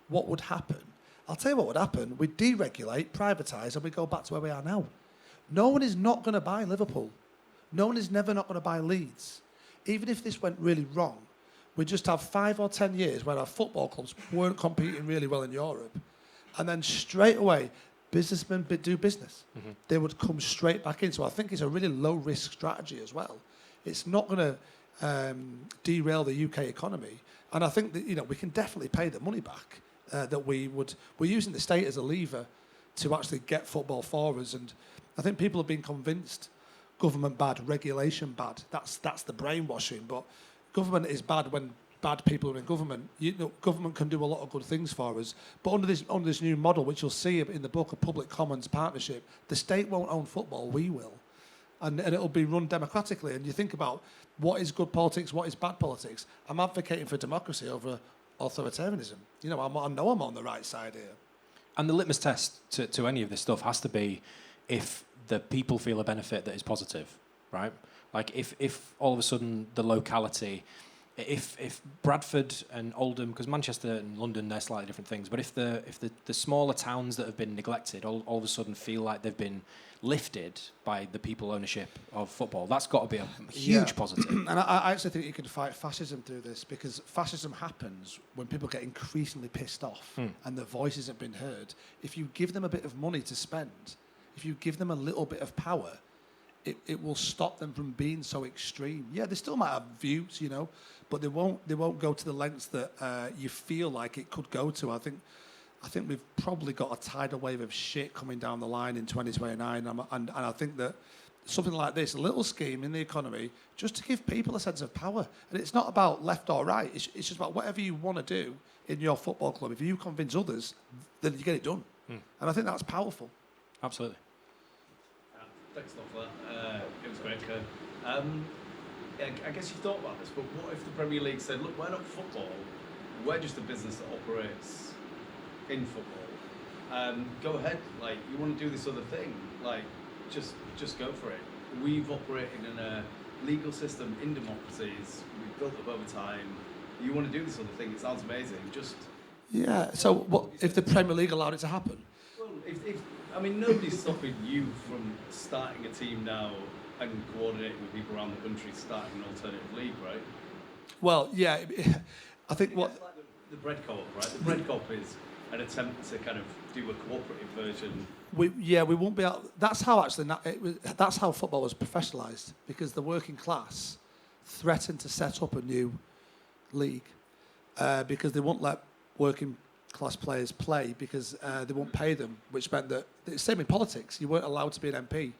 what would happen? I'll tell you what would happen. We deregulate, privatise, and we go back to where we are now. No one is not going to buy Liverpool. No one is never not going to buy Leeds. Even if this went really wrong, we'd just have 5 or 10 years where our football clubs weren't competing really well in Europe. And then straight away, businessmen do business. Mm-hmm. They would come straight back in. So I think it's a really low-risk strategy as well. It's not going to derail the UK economy. And I think that, we can definitely pay the money back. We're using the state as a lever to actually get football for us, and I think people have been convinced government bad, regulation bad. That's the brainwashing. But government is bad when bad people are in government. Government can do a lot of good things for us, but under this new model, which you'll see in the book, a public commons partnership, the state won't own football, we will, and it'll be run democratically. And you think about what is good politics, what is bad politics. I'm advocating for democracy over authoritarianism. I know I'm on the right side here. And the litmus test to any of this stuff has to be if the people feel a benefit that is positive, right? Like if all of a sudden the locality, if Bradford and Oldham, because Manchester and London, they're slightly different things, but if the smaller towns that have been neglected all of a sudden feel like they've been lifted by the people ownership of football, that's got to be a huge positive. And I actually think you can fight fascism through this, because fascism happens when people get increasingly pissed off and their voices have been heard. If you give them a bit of money to spend, if you give them a little bit of power, it will stop them from being so extreme. Yeah, they still might have views, but they won't go to the lengths that you feel like it could go to. I think we've probably got a tidal wave of shit coming down the line in 2029, and I think that something like this, a little scheme in the economy, just to give people a sense of power. And it's not about left or right. It's just about whatever you want to do in your football club. If you convince others, then you get it done. And I think that's powerful. Absolutely. Thanks a lot for that. It was great, Kerr. I guess you thought about this, but what if the Premier League said, look, we're not football, we're just a business that operates in football. Go ahead, you want to do this other thing, just go for it. We've operated in a legal system in democracies, we've built up over time, you want to do this sort of thing. It sounds amazing. Just Yeah. So what if the Premier League allowed it to happen? well, if I mean, nobody's stopping you from starting a team now and coordinating with people around the country, starting an alternative league, right? Well, yeah. I think It's what. like the bread co-op, right? The bread co-op is an attempt to kind of do a cooperative version. We won't be able. That's how actually that's how football was professionalised, because the working class threatened to set up a new league because they won't let working class players play because they won't pay them, which meant that it's same in politics. You weren't allowed to be an MP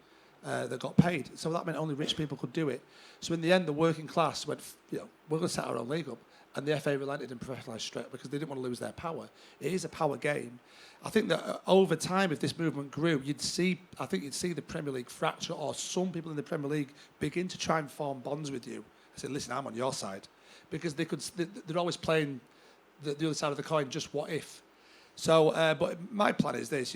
that got paid, so that meant only rich people could do it. So in the end, the working class went, we're going to set our own league up. And the FA relented and professionalised straight because they didn't want to lose their power. It is a power game. I think that over time, if this movement grew, you'd see the Premier League fracture, or some people in the Premier League begin to try and form bonds with you. I said, listen, I'm on your side, because they're always playing the other side of the coin. Just what if? So, but my plan is this.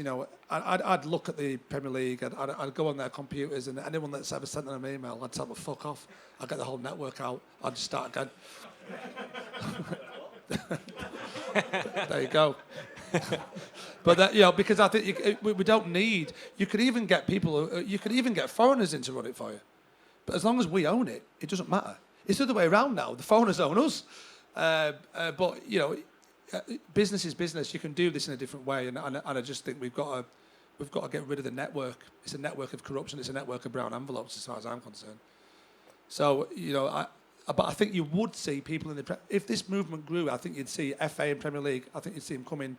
I'd look at the Premier League. I'd go on their computers, and anyone that's ever sent them an email, I'd tell them fuck off. I'd get the whole network out. I'd just start again. There you go. But that, because I think we don't need. You could even get people. You could even get foreigners in to run it for you. But as long as we own it, it doesn't matter. It's the other way around now. The foreigners own us. But business is business. You can do this in a different way, and I just think we've got to get rid of the network. It's a network of corruption. It's a network of brown envelopes, as far as I'm concerned. So but I think you would see people if this movement grew, I think you'd see FA and Premier League. I think you'd see them coming,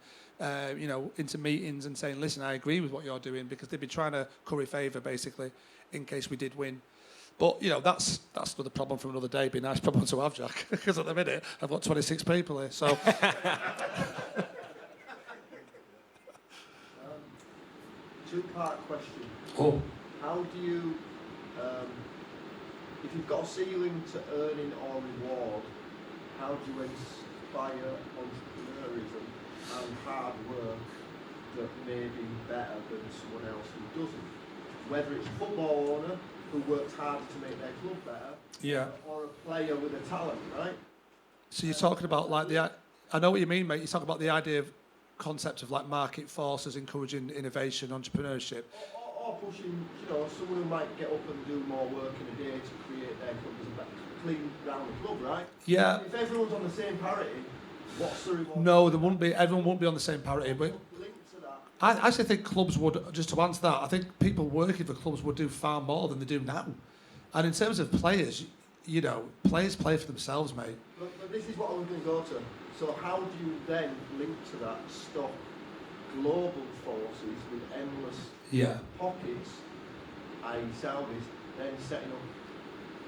into meetings and saying, "Listen, I agree with what you're doing," because they'd be trying to curry favour, basically, in case we did win. But that's another problem for another day. It'd be a nice problem to have, Jack, because at the minute I've got 26 people here. So. Two-part question. Oh. How do you, if you've got a ceiling to earning or reward, how do you inspire entrepreneurism and hard work that may be better than someone else who doesn't? Whether it's a football owner who works harder to make their club better, Yeah. or a player with a talent, right? So you're talking about I know what you mean, mate. You're talking about the idea of concept of like market forces encouraging innovation, entrepreneurship. Or pushing, someone who might get up and do more work in a day to create their club as a better, clean round the club, right? Yeah. If everyone's on the same parity, what's the reward? No, there won't be. Everyone won't be on the same parity. But Linked to that. I actually think clubs would, just to answer that, I think people working for clubs would do far more than they do now. And in terms of players, players play for themselves, mate. But this is what I was going to go to. So how do you then link to that stop global forces with endless pockets, i.e. Saudis, then setting up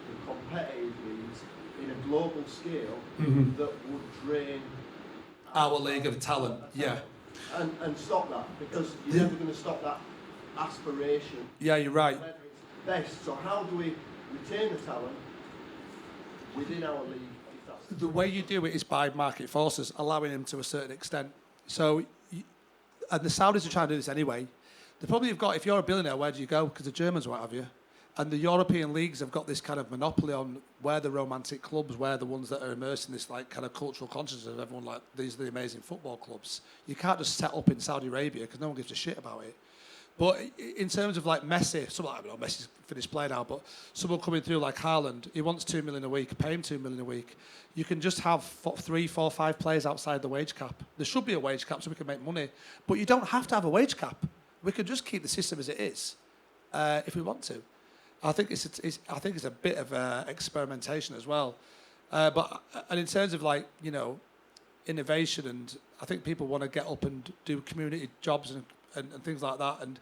the competitive leagues in a global scale that would drain Our league of talent, yeah. And stop that, because you're never going to stop that aspiration. Yeah, you're right. Whether it's best. So how do we retain the talent within our league? If that's The way you do it is by market forces, allowing them to a certain extent. So, and the Saudis are trying to do this anyway. The problem you've got, if you're a billionaire, where do you go? Because the Germans won't have you. And the European leagues have got this kind of monopoly on where the romantic clubs, where the ones that are immersed in this like kind of cultural consciousness of everyone, like these are the amazing football clubs. You can't just set up in Saudi Arabia because no one gives a shit about it. But in terms of like Messi, Messi's finished playing now, but someone coming through like Haaland, he wants $2 million a week, pay him $2 million a week. You can just have 3, 4, 5 players outside the wage cap. There should be a wage cap so we can make money, but you don't have to have a wage cap. We could just keep the system as it is if we want to. I think it's a bit of experimentation as well. But in terms of like innovation, and I think people want to get up and do community jobs and things like that, and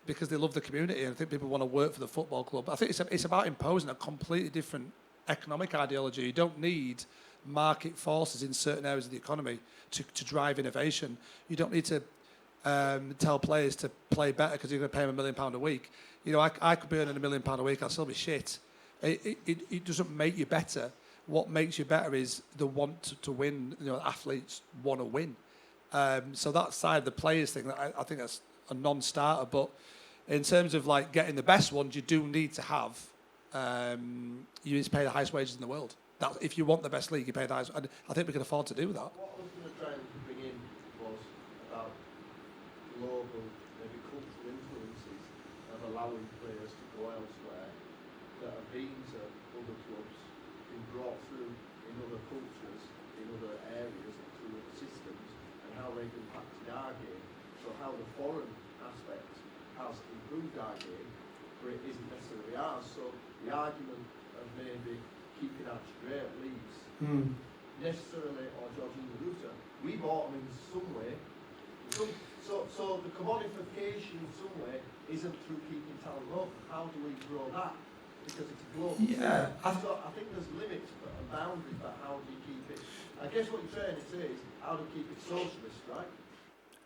because they love the community, and I think people want to work for the football club. I think it's about imposing a completely different economic ideology. You don't need market forces in certain areas of the economy to drive innovation. You don't need to tell players to play better because you're going to pay them £1 million a week. I could be earning £1 million a week, I'll still be shit. It doesn't make you better. What makes you better is the want to win. Athletes want to win. So that side of the players thing, I think that's a non-starter. But in terms of like getting the best ones, you do need to have. You need to pay the highest wages in the world. That if you want the best league, you pay that. And I think we can afford to do that. What I was going to try and bring in was about global, maybe cultural influences of allowing players to go elsewhere that have been to other clubs, been brought through in other cultures, in other areas, through other systems, and how they've impacted our game. So how the foreign aspect has improved our game, but it isn't necessarily ours. So the argument of maybe keeping our straight at Leeds, necessarily, or Jorginho Ruta, we bought them in some way. So the commodification in some way isn't through keeping talent local. How do we grow that? Because it's a global thing. So I think there's limits and boundaries, but how do you keep it? I guess what you're trying to say is how to keep it socialist, right?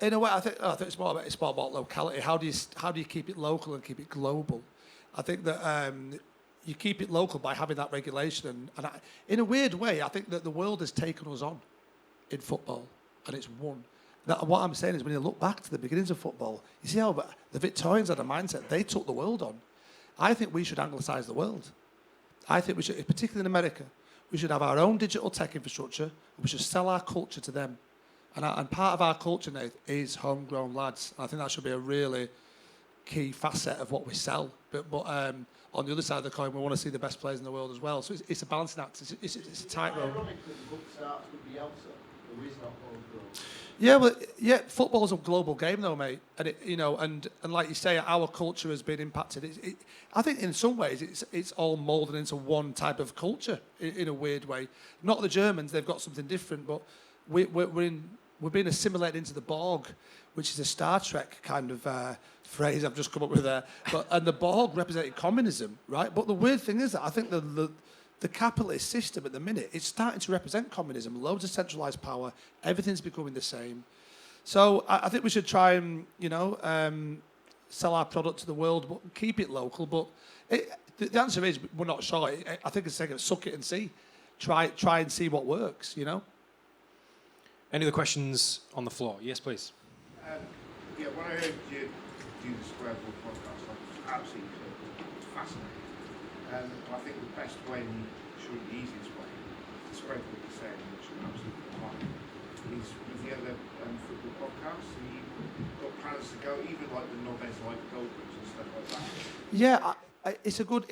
In a way, I think it's more about locality. How do you keep it local and keep it global? I think that you keep it local by having that regulation, and in a weird way, I think that the world has taken us on in football, and it's won. That, what I'm saying is, when you look back to the beginnings of football, you see how the Victorians had a mindset. They took the world on. I think we should anglicise the world. I think we should, particularly in America, we should have our own digital tech infrastructure, and we should sell our culture to them. And part of our culture now is homegrown lads. I think that should be a really key facet of what we sell. But on the other side of the coin, we want to see the best players in the world as well. So it's a balancing act. It's a tightrope. Ironic that the book starts with Bielsa, who is not homegrown. Yeah, well, yeah, football's a global game, though, mate. And and like you say, our culture has been impacted. I think in some ways it's all moulded into one type of culture in a weird way. Not the Germans; they've got something different, but we're being assimilated into the Borg, which is a Star Trek kind of phrase I've just come up with there. And the Borg represented communism, right? But the weird thing is that I think the capitalist system at the minute, it's starting to represent communism. Loads of centralised power, everything's becoming the same. So I think we should try and sell our product to the world, but keep it local. But the answer is we're not sure. I think it's like suck it and see, try and see what works. Any other questions on the floor? Yes, please. Yeah, when I heard you do the Square Ball podcast, I was absolutely fascinating. And I think the best way, and surely the easiest way, to spread what you're saying, which I'm absolutely behind, is with the other football podcasts. And you've got plans to go, even like the Nobes, like Goldbergs and stuff like that. Yeah, it's a good.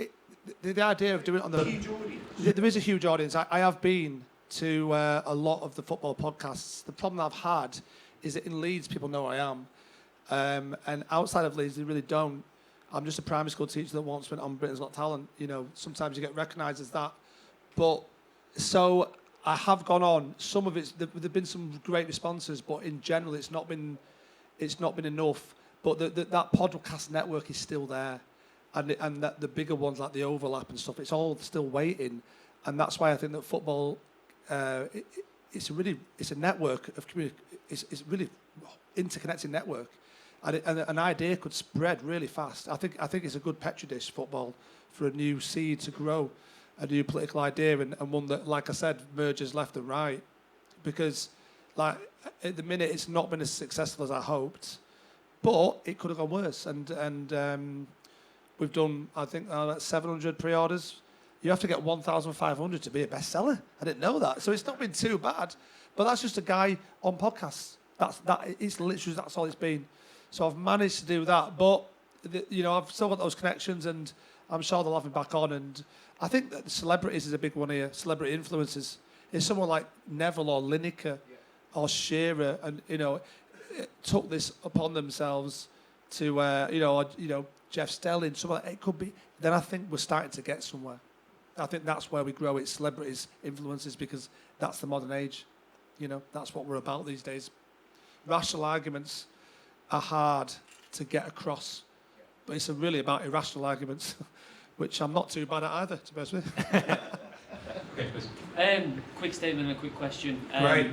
The idea of doing it on the huge audience. There is a huge audience. I have been to a lot of the football podcasts. The problem I've had is that in Leeds, people know who I am. And outside of Leeds, they really don't. I'm just a primary school teacher that once went on Britain's Got Talent. Sometimes you get recognised as that. But so I have gone on. Some of it, there've been some great responses, but in general, it's not been enough. But that podcast network is still there, and that the bigger ones like the Overlap and stuff, it's all still waiting. And that's why I think that football, it's a network of community. It's really interconnected network. And an idea could spread really fast. I think it's a good petri dish, football, for a new seed to grow, a new political idea, and one that, like I said, merges left and right. Because, like, at the minute, it's not been as successful as I hoped, but it could have gone worse. And we've done, I think, 700 pre-orders. You have to get 1,500 to be a bestseller. I didn't know that, so it's not been too bad. But that's just a guy on podcasts. It's literally that's all it's been. So I've managed to do that, but I've still got those connections, and I'm sure they'll have me back on. And I think that celebrities is a big one here. Celebrity influencers. It's someone like Neville or Lineker or Shearer, and took this upon themselves to Jeff Stelling. Someone it could be. Then I think we're starting to get somewhere. I think that's where we grow. It's celebrities, influencers, because that's the modern age. That's what we're about these days. Rational arguments are hard to get across, but it's really about irrational arguments, which I'm not too bad at either, to be honest with you. Quick statement and a quick question. Right.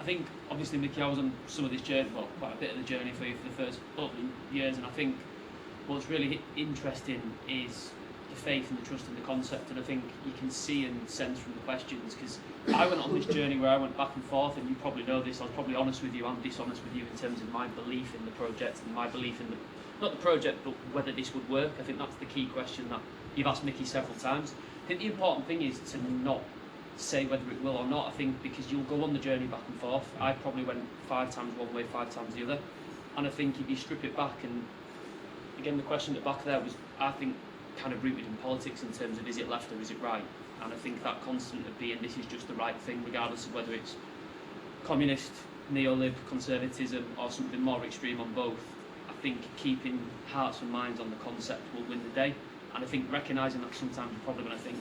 I think, obviously, Micky, I was on some of this journey, well, quite a bit of the journey for you for the first couple of years, and I think what's really interesting is the faith and the trust in the concept, and I think you can see and sense from the questions, because I went on this journey where I went back and forth, and you probably know this, I was probably honest with you and dishonest with you in terms of my belief in the project and my belief in not the project, but whether this would work. I think that's the key question that you've asked Micky several times. I think the important thing is to not say whether it will or not. I think because you'll go on the journey back and forth. I probably went 5 times one way, 5 times the other, and I think if you strip it back, and again the question at the back there was, I think, kind of rooted in politics in terms of is it left or is it right, and I think that constant of being this is just the right thing regardless of whether it's communist, neo-lib, conservatism or something more extreme on both. I think keeping hearts and minds on the concept will win the day, and I think recognising that sometimes you're probably going to think,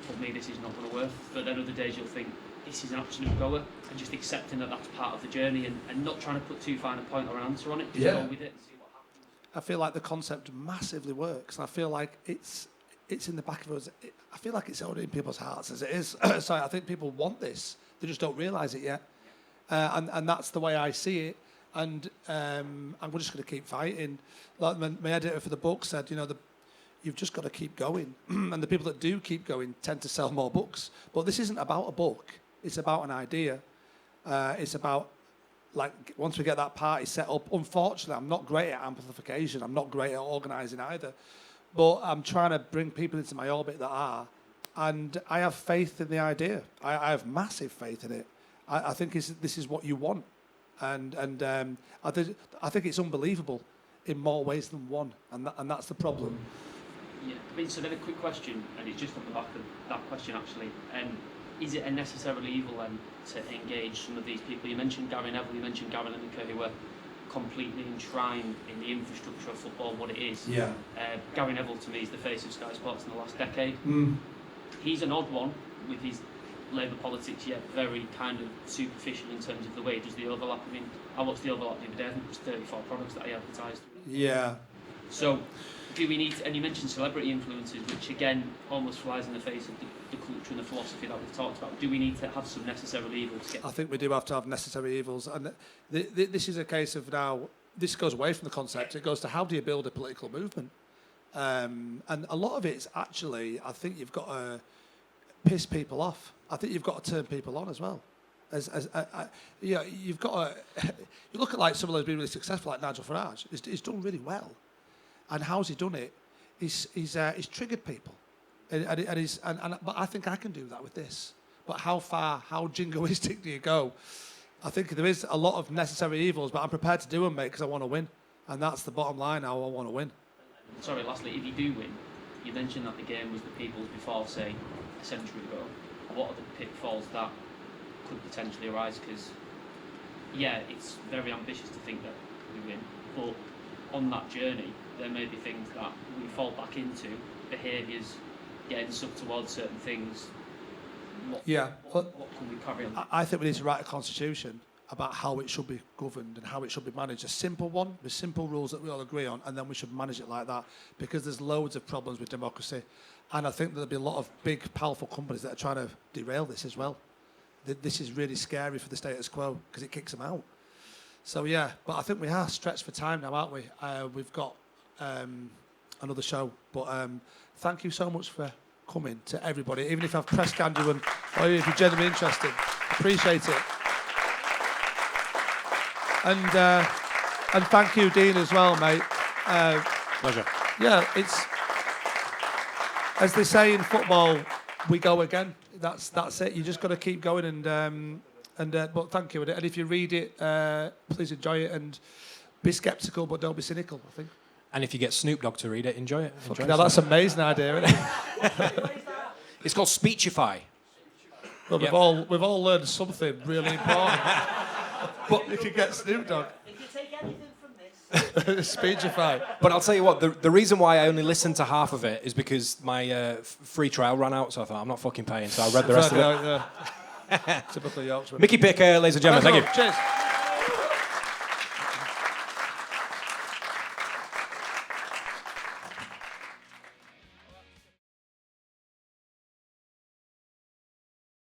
for me this is not going to work, but then other days you'll think this is an absolute goer, and just accepting that that's part of the journey and not trying to put too fine a point or an answer on it, just go with it and see what happens. I feel like the concept massively works, and I feel like it's in the back of us. I feel like it's already in people's hearts as it is. So I think people want this, they just don't realise it yet, and that's the way I see it. And we're just going to keep fighting. Like my editor for the book said, you've just got to keep going. And the people that do keep going tend to sell more books. But this isn't about a book. It's about an idea. It's about, like, once we get that party set up, unfortunately, I'm not great at amplification. I'm not great at organising either. But I'm trying to bring people into my orbit that are. And I have faith in the idea. I have massive faith in it. I think this is what you want. And I think it's unbelievable in more ways than one. And that's the problem. Yeah, I mean, so then a quick question, and it's just on the back of that question actually. Is it a necessarily evil then to engage some of these people? You mentioned Gary Neville, you mentioned Gary Lineker, who were completely enshrined in the infrastructure of football, what it is. Yeah. Gary Neville, to me, is the face of Sky Sports in the last decade. He's an odd one with his Labour politics, yet very kind of superficial in terms of the way he does the overlap. I mean, I watched the overlap the other day, I think it was 34 products that he advertised. Yeah. So, do we need to, and you mentioned celebrity influences, which again almost flies in the face of the culture and the philosophy that we've talked about. Do we need to have some necessary evils to get? I think we do have to have necessary evils, and this is a case of now. This goes away from the concept. It goes to how do you build a political movement, and a lot of it's actually. I think you've got to piss people off. I think you've got to turn people on as well. You've got to. You look at like some of those being really successful, like Nigel Farage. He's done really well. And how's he done it? He's triggered people, but I think I can do that with this. But how jingoistic do you go? I think there is a lot of necessary evils, but I'm prepared to do them, mate, because I want to win, and that's the bottom line. How I want to win. Sorry, lastly, if you do win, you mentioned that the game was the people's before, say, a century ago. What are the pitfalls that could potentially arise? Because, yeah, it's very ambitious to think that we win, but on that journey, there may be things that we fall back into, behaviours, getting stuck towards certain things. What can we carry on? I think we need to write a constitution about how it should be governed and how it should be managed. A simple one, with simple rules that we all agree on, and then we should manage it like that, because there's loads of problems with democracy. And I think there'll be a lot of big, powerful companies that are trying to derail this as well. This is really scary for the status quo, because it kicks them out. So, yeah, but I think we are stretched for time now, aren't we? We've got another show. But thank you so much for coming to everybody. Even if I've press canned you or if you're genuinely interested, appreciate it. And thank you, Dean, as well, mate. Pleasure. Yeah, it's as they say in football, we go again. That's it. You just got to keep going but thank you. And if you read it, please enjoy it and be sceptical, but don't be cynical, I think. And if you get Snoop Dogg to read it, enjoy it. Now that's an amazing idea, isn't it? It's called Speechify. Well, we've all learned something really important. But you can get Snoop Dogg. If you take anything from this, Speechify. But I'll tell you what, the reason why I only listened to half of it is because my free trial ran out, so I thought, I'm not fucking paying, so I read the rest of it. Typical Yorkshire. Micky P, ladies and gentlemen, thank you. Cheers.